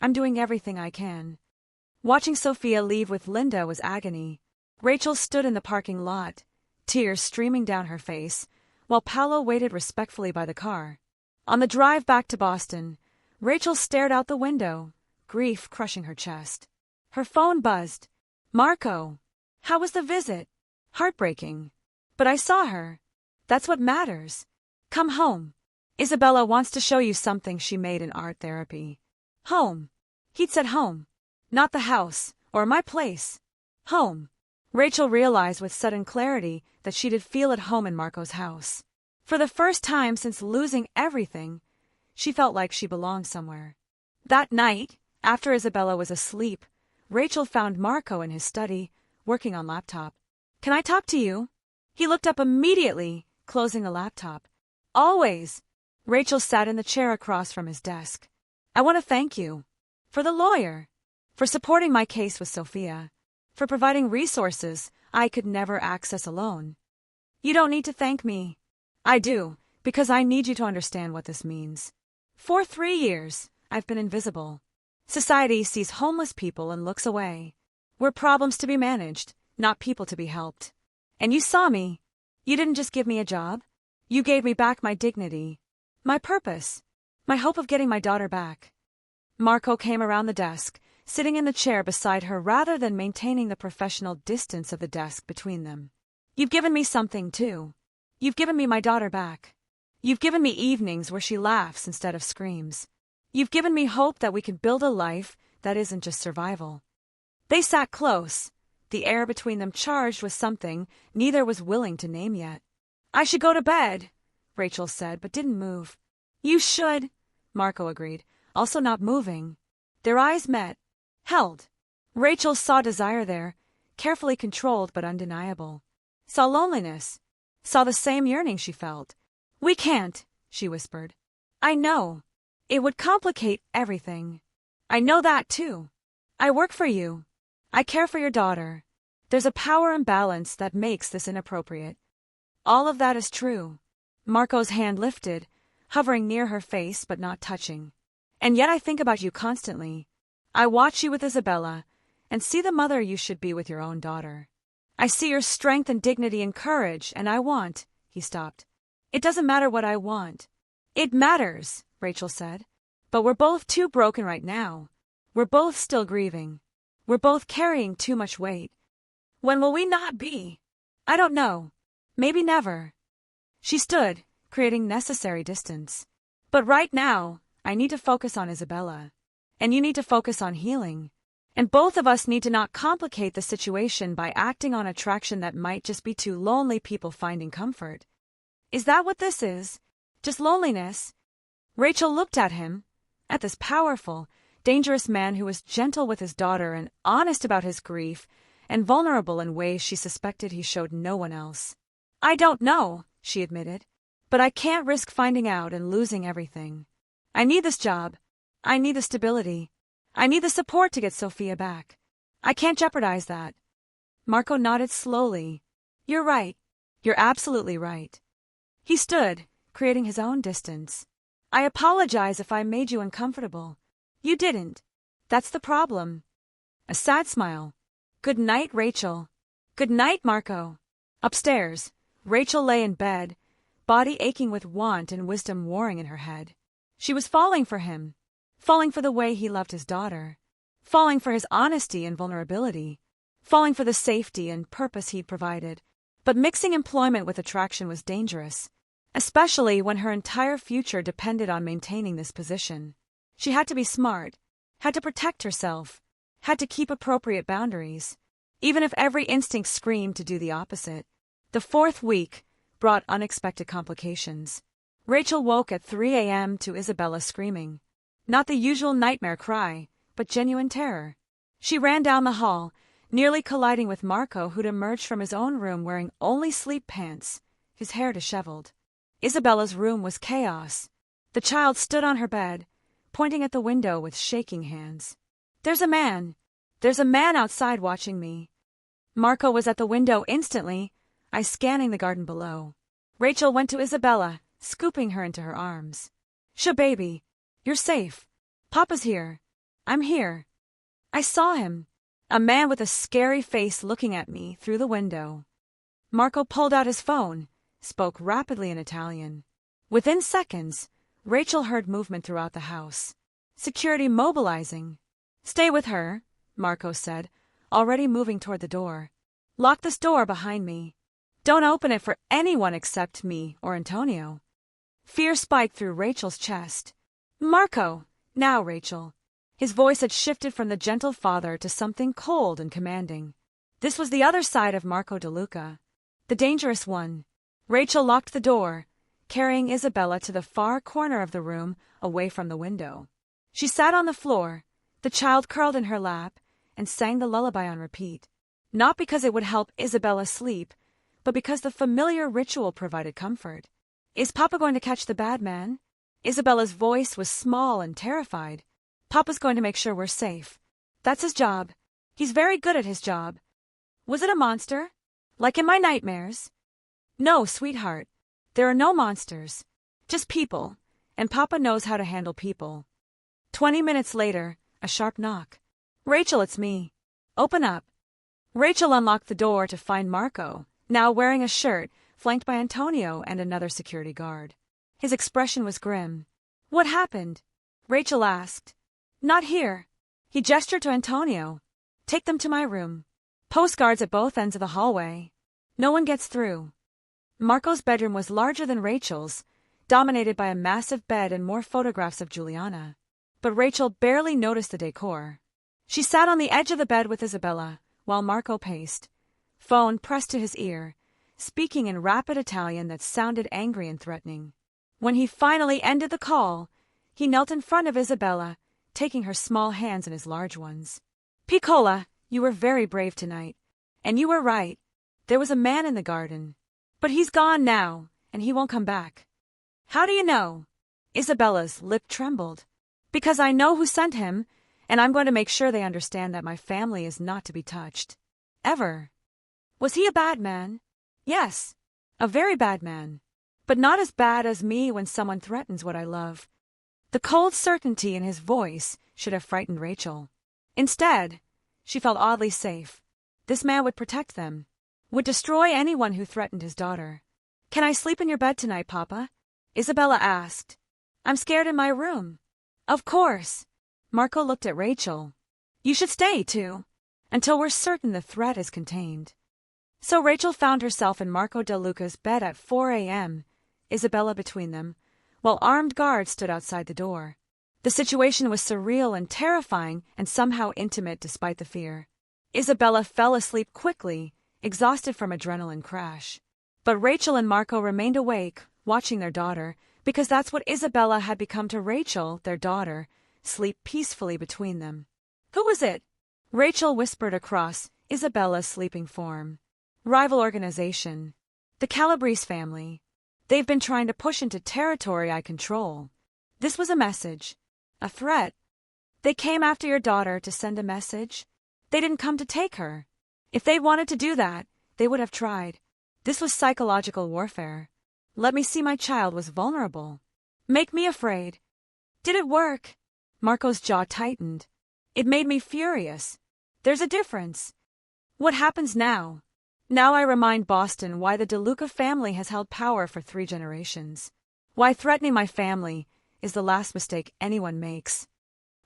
I'm doing everything I can. Watching Sophia leave with Linda was agony. Rachel stood in the parking lot, tears streaming down her face, while Paolo waited respectfully by the car. On the drive back to Boston, Rachel stared out the window, grief crushing her chest. Her phone buzzed. Marco! How was the visit? Heartbreaking. But I saw her. That's what matters. Come home. Isabella wants to show you something she made in art therapy. Home. He'd said home. Not the house, or my place. Home. Rachel realized with sudden clarity that she did feel at home in Marco's house. For the first time since losing everything, she felt like she belonged somewhere. That night, after Isabella was asleep, Rachel found Marco in his study, working on laptop. Can I talk to you? He looked up immediately, closing the laptop. Always. Rachel sat in the chair across from his desk. I want to thank you. For the lawyer. For supporting my case with Sophia. For providing resources I could never access alone. You don't need to thank me. I do, because I need you to understand what this means. For 3 years, I've been invisible. Society sees homeless people and looks away. We're problems to be managed, not people to be helped. And you saw me. You didn't just give me a job. You gave me back my dignity, my purpose, my hope of getting my daughter back. Marco came around the desk, sitting in the chair beside her rather than maintaining the professional distance of the desk between them. You've given me something, too. You've given me my daughter back. You've given me evenings where she laughs instead of screams. You've given me hope that we can build a life that isn't just survival. They sat close, the air between them charged with something neither was willing to name yet. I should go to bed, Rachel said, but didn't move. You should, Marco agreed, also not moving. Their eyes met, held. Rachel saw desire there, carefully controlled but undeniable. Saw loneliness. Saw the same yearning she felt. We can't, she whispered. I know. It would complicate everything. I know that too. I work for you. I care for your daughter. There's a power imbalance that makes this inappropriate. All of that is true. Marco's hand lifted, hovering near her face but not touching. And yet I think about you constantly. I watch you with Isabella, and see the mother you should be with your own daughter. I see your strength and dignity and courage, and I want, he stopped. It doesn't matter what I want. It matters, Rachel said. But we're both too broken right now. We're both still grieving. We're both carrying too much weight. When will we not be? I don't know. Maybe never. She stood, creating necessary distance. But right now, I need to focus on Isabella. And you need to focus on healing. And both of us need to not complicate the situation by acting on attraction that might just be two lonely people finding comfort. Is that what this is? Just loneliness? Rachel looked at him, at this powerful, dangerous man who was gentle with his daughter and honest about his grief, and vulnerable in ways she suspected he showed no one else. I don't know, she admitted, but I can't risk finding out and losing everything. I need this job. I need the stability. I need the support to get Sophia back. I can't jeopardize that. Marco nodded slowly. You're right. You're absolutely right. He stood, creating his own distance. I apologize if I made you uncomfortable. You didn't. That's the problem. A sad smile. Good night, Rachel. Good night, Marco. Upstairs, Rachel lay in bed, body aching with want and wisdom warring in her head. She was falling for him, falling for the way he loved his daughter, falling for his honesty and vulnerability, falling for the safety and purpose he'd provided. But mixing employment with attraction was dangerous, especially when her entire future depended on maintaining this position. She had to be smart, had to protect herself, had to keep appropriate boundaries, even if every instinct screamed to do the opposite. The 4th week brought unexpected complications. Rachel woke at 3 a.m. to Isabella screaming. Not the usual nightmare cry, but genuine terror. She ran down the hall, nearly colliding with Marco, who'd emerged from his own room wearing only sleep pants, his hair disheveled. Isabella's room was chaos. The child stood on her bed, pointing at the window with shaking hands. There's a man outside watching me. Marco was at the window instantly, eyes scanning the garden below. Rachel went to Isabella, scooping her into her arms. Baby, you're safe. Papa's here. I'm here. I saw him. A man with a scary face looking at me through the window. Marco pulled out his phone, spoke rapidly in Italian. Within seconds, Rachel heard movement throughout the house. Security mobilizing. Stay with her, Marco said, already moving toward the door. Lock this door behind me. Don't open it for anyone except me or Antonio. Fear spiked through Rachel's chest. Marco! Now, Rachel. His voice had shifted from the gentle father to something cold and commanding. This was the other side of Marco DeLuca. The dangerous one. Rachel locked the door, carrying Isabella to the far corner of the room, away from the window. She sat on the floor, the child curled in her lap, and sang the lullaby on repeat. Not because it would help Isabella sleep, but because the familiar ritual provided comfort. Is Papa going to catch the bad man? Isabella's voice was small and terrified. Papa's going to make sure we're safe. That's his job. He's very good at his job. Was it a monster? Like in my nightmares? No, sweetheart. There are no monsters. Just people, and Papa knows how to handle people. 20 minutes later, a sharp knock. Rachel, it's me. Open up. Rachel unlocked the door to find Marco, now wearing a shirt, flanked by Antonio and another security guard. His expression was grim. What happened? Rachel asked. Not here. He gestured to Antonio. Take them to my room. Postguards at both ends of the hallway. No one gets through. Marco's bedroom was larger than Rachel's, dominated by a massive bed and more photographs of Juliana. But Rachel barely noticed the decor. She sat on the edge of the bed with Isabella, while Marco paced, phone pressed to his ear, speaking in rapid Italian that sounded angry and threatening. When he finally ended the call, he knelt in front of Isabella, taking her small hands in his large ones. Piccola, you were very brave tonight. And you were right. There was a man in the garden. But he's gone now, and he won't come back. How do you know? Isabella's lip trembled. Because I know who sent him, and I'm going to make sure they understand that my family is not to be touched. Ever. Was he a bad man? Yes. A very bad man. But not as bad as me when someone threatens what I love. The cold certainty in his voice should have frightened Rachel. Instead, she felt oddly safe. This man would protect them, would destroy anyone who threatened his daughter. Can I sleep in your bed tonight, Papa? Isabella asked. I'm scared in my room. Of course. Marco looked at Rachel. You should stay, too, until we're certain the threat is contained. So Rachel found herself in Marco DeLuca's bed at 4 a.m., Isabella between them, while armed guards stood outside the door. The situation was surreal and terrifying and somehow intimate despite the fear. Isabella fell asleep quickly, exhausted from adrenaline crash. But Rachel and Marco remained awake, watching their daughter, because that's what Isabella had become to Rachel, their daughter, sleep peacefully between them. Who was it? Rachel whispered across Isabella's sleeping form. Rival organization. The Calabrese family. They've been trying to push into territory I control. This was a message. A threat. They came after your daughter to send a message. They didn't come to take her. If they wanted to do that, they would have tried. This was psychological warfare. Let me see my child was vulnerable. Make me afraid. Did it work? Marco's jaw tightened. It made me furious. There's a difference. What happens now? Now I remind Boston why the DeLuca family has held power for 3 generations. Why threatening my family is the last mistake anyone makes.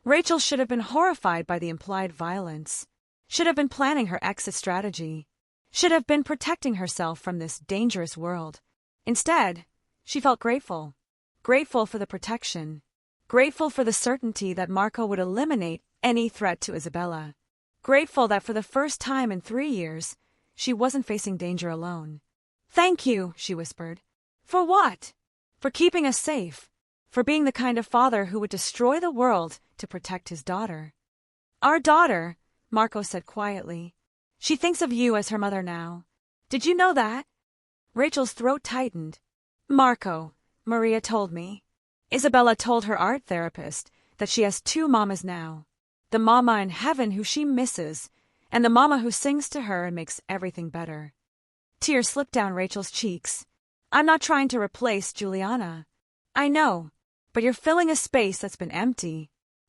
Rachel should have been horrified by the implied violence. Should have been planning her exit strategy. Should have been protecting herself from this dangerous world. Instead, she felt grateful. Grateful for the protection. Grateful for the certainty that Marco would eliminate any threat to Isabella. Grateful that for the first time in 3 years, she wasn't facing danger alone. Thank you, she whispered. For what? For keeping us safe. For being the kind of father who would destroy the world to protect his daughter. Our daughter, Marco said quietly. She thinks of you as her mother now. Did you know that? Rachel's throat tightened. Marco, Maria told me. Isabella told her art therapist that she has 2 mamas now. The mama in heaven who she misses, and the mama who sings to her and makes everything better. Tears slipped down Rachel's cheeks. I'm not trying to replace Juliana. I know, but you're filling a space that's been empty.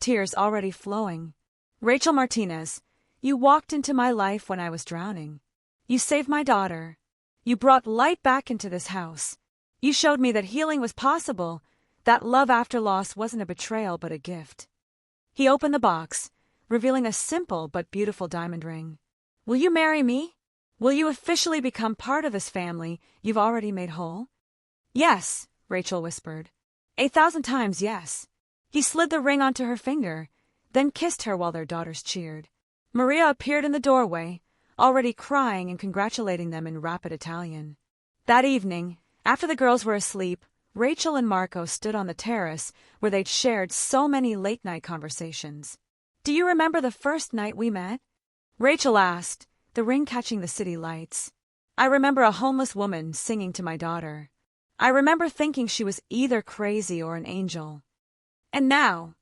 tears already flowing. Rachel Martinez, you walked into my life when I was drowning. You saved my daughter. You brought light back into this house. You showed me that healing was possible, that love after loss wasn't a betrayal but a gift. He opened the box, revealing a simple but beautiful diamond ring. Will you marry me? Will you officially become part of this family you've already made whole? Yes, Rachel whispered. 1,000 times yes. He slid the ring onto her finger, then kissed her while their daughters cheered. Maria appeared in the doorway, already crying and congratulating them in rapid Italian. That evening, after the girls were asleep, Rachel and Marco stood on the terrace where they'd shared so many late-night conversations. Do you remember the first night we met? Rachel asked, the ring catching the city lights. I remember a homeless woman singing to my daughter. I remember thinking she was either crazy or an angel. And now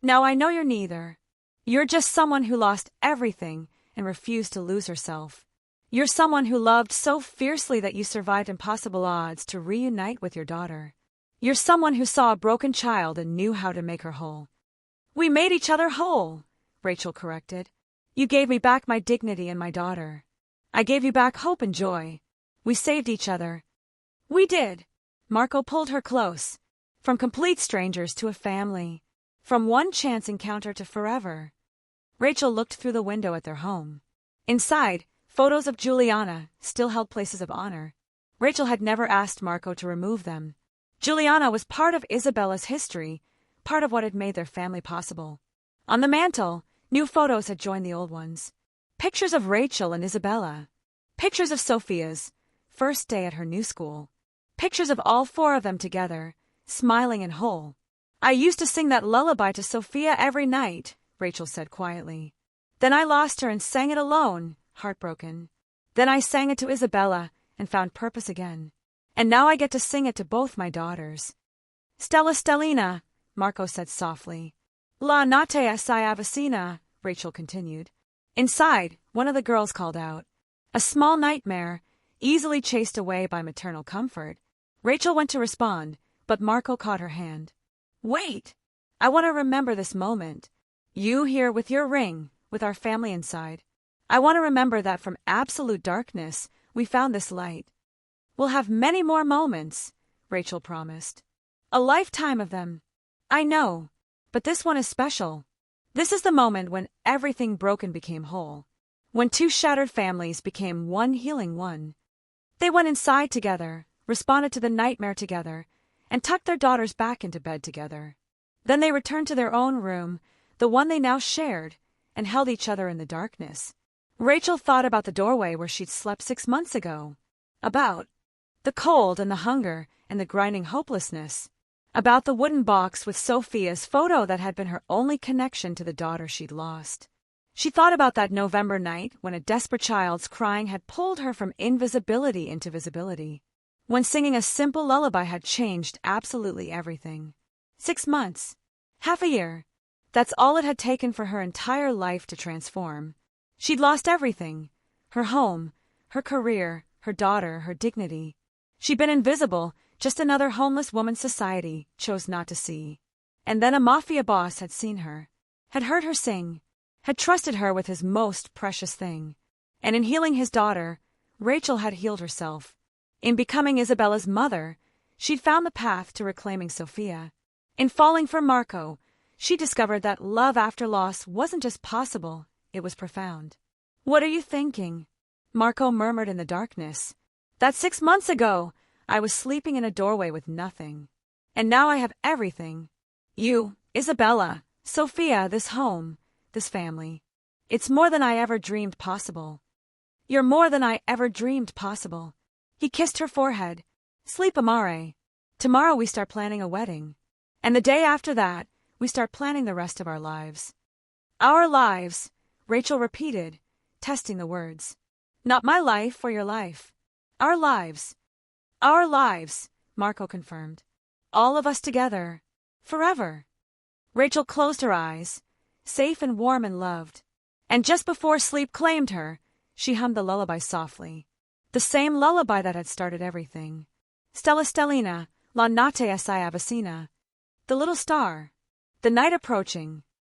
I know you're neither. You're just someone who lost everything and refused to lose herself. You're someone who loved so fiercely that you survived impossible odds to reunite with your daughter. You're someone who saw a broken child and knew how to make her whole. We made each other whole, Rachel corrected. You gave me back my dignity and my daughter. I gave you back hope and joy. We saved each other. We did. Marco pulled her close. From complete strangers to a family. From one chance encounter to forever. Rachel looked through the window at their home. Inside, photos of Juliana still held places of honor. Rachel had never asked Marco to remove them. Juliana was part of Isabella's history, part of what had made their family possible. On the mantel, new photos had joined the old ones. Pictures of Rachel and Isabella. Pictures of Sophia's first day at her new school. Pictures of all four of them together, smiling and whole. I used to sing that lullaby to Sophia every night, Rachel said quietly. Then I lost her and sang it alone, heartbroken. Then I sang it to Isabella and found purpose again. And now I get to sing it to both my daughters. Stella Stellina, Marco said softly. La notte assai avvicina, Rachel continued. Inside, one of the girls called out. A small nightmare, easily chased away by maternal comfort. Rachel went to respond, but Marco caught her hand. Wait! I want to remember this moment. You here with your ring, with our family inside. I want to remember that from absolute darkness, we found this light. We'll have many more moments, Rachel promised. A lifetime of them. I know, but this one is special. This is the moment when everything broken became whole. When two shattered families became one healing one. They went inside together, responded to the nightmare together, and tucked their daughters back into bed together. Then they returned to their own room, the one they now shared, and held each other in the darkness. Rachel thought about the doorway where she'd slept 6 months ago. About the cold and the hunger and the grinding hopelessness. About the wooden box with Sophia's photo that had been her only connection to the daughter she'd lost. She thought about that November night when a desperate child's crying had pulled her from invisibility into visibility. When singing a simple lullaby had changed absolutely everything. 6 months. Half a year. That's all it had taken for her entire life to transform. She'd lost everything. Her home, her career, her daughter, her dignity. She'd been invisible, just another homeless woman society chose not to see. And then a Mafia boss had seen her, had heard her sing, had trusted her with his most precious thing. And in healing his daughter, Rachel had healed herself. In becoming Isabella's mother, she'd found the path to reclaiming Sophia. In falling for Marco, she discovered that love after loss wasn't just possible, it was profound. What are you thinking? Marco murmured in the darkness. That 6 months ago, I was sleeping in a doorway with nothing. And now I have everything. You, Isabella, Sophia, this home, this family. It's more than I ever dreamed possible. You're more than I ever dreamed possible. He kissed her forehead. Sleep amare. Tomorrow we start planning a wedding. And the day after that, we start planning the rest of our lives. Our lives, Rachel repeated, testing the words. Not my life or your life. Our lives. Our lives, Marco confirmed. All of us together. Forever. Rachel closed her eyes, safe and warm and loved. And just before sleep claimed her, she hummed the lullaby softly. The same lullaby that had started everything. Stella Stellina, la notte assai avvicina. The little star. The night approaching.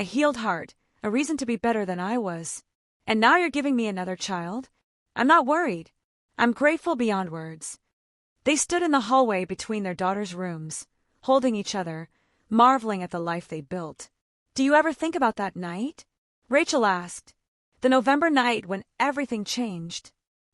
a healed heart, a reason to be better than I was. And now you're giving me another child? I'm not worried. I'm grateful beyond words." They stood in the hallway between their daughters' rooms, holding each other, marveling at the life they built. "Do you ever think about that night?" Rachel asked. "The November night when everything changed."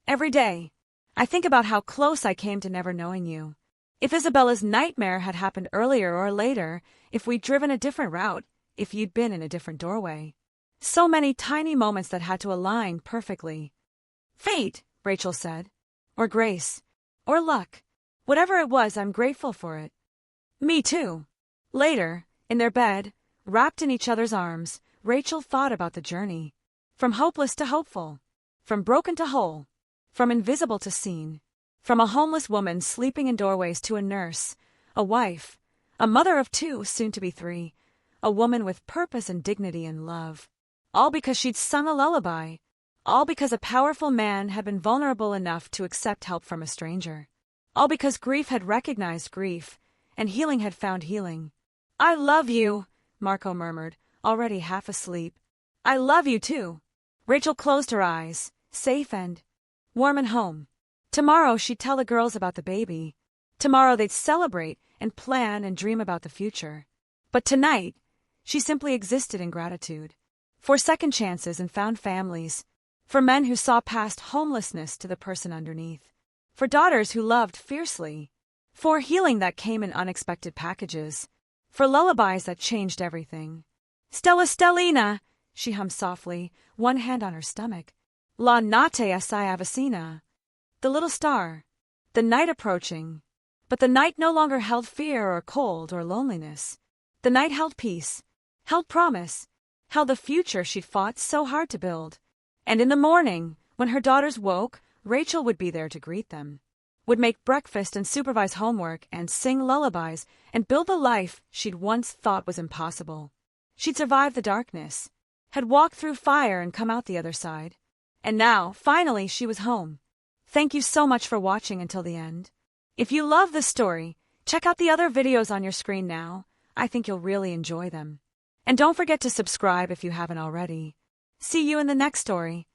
"Every day. I think about how close I came to never knowing you. If Isabella's nightmare had happened earlier or later, if we'd driven a different route, if you'd been in a different doorway. So many tiny moments that had to align perfectly." "Fate," Rachel said. "Or grace. Or luck. Whatever it was, I'm grateful for it." "Me too." Later, in their bed, wrapped in each other's arms, Rachel thought about the journey. From hopeless to hopeful. From broken to whole. From invisible to seen. From a homeless woman sleeping in doorways to a nurse, a wife, a mother of 2, soon to be 3, a woman with purpose and dignity and love. All because she'd sung a lullaby. All because a powerful man had been vulnerable enough to accept help from a stranger. All because grief had recognized grief, and healing had found healing. "I love you," Marco murmured, already half asleep. "I love you too." Rachel closed her eyes, safe and warm and home. Tomorrow she'd tell the girls about the baby. Tomorrow they'd celebrate and plan and dream about the future. But tonight, she simply existed in gratitude. For second chances and found families. For men who saw past homelessness to the person underneath. For daughters who loved fiercely. For healing that came in unexpected packages. For lullabies that changed everything. "Stella Stellina," she hummed softly, one hand on her stomach. "La notte assai avvicina." The little star. The night approaching. But the night no longer held fear or cold or loneliness. The night held peace. Held promise. Held the future she'd fought so hard to build. And in the morning, when her daughters woke, Rachel would be there to greet them. Would make breakfast and supervise homework and sing lullabies and build the life she'd once thought was impossible. She'd survived the darkness. Had walked through fire and come out the other side. And now, finally, she was home. Thank you so much for watching until the end. If you love this story, check out the other videos on your screen now. I think you'll really enjoy them. And don't forget to subscribe if you haven't already. See you in the next story.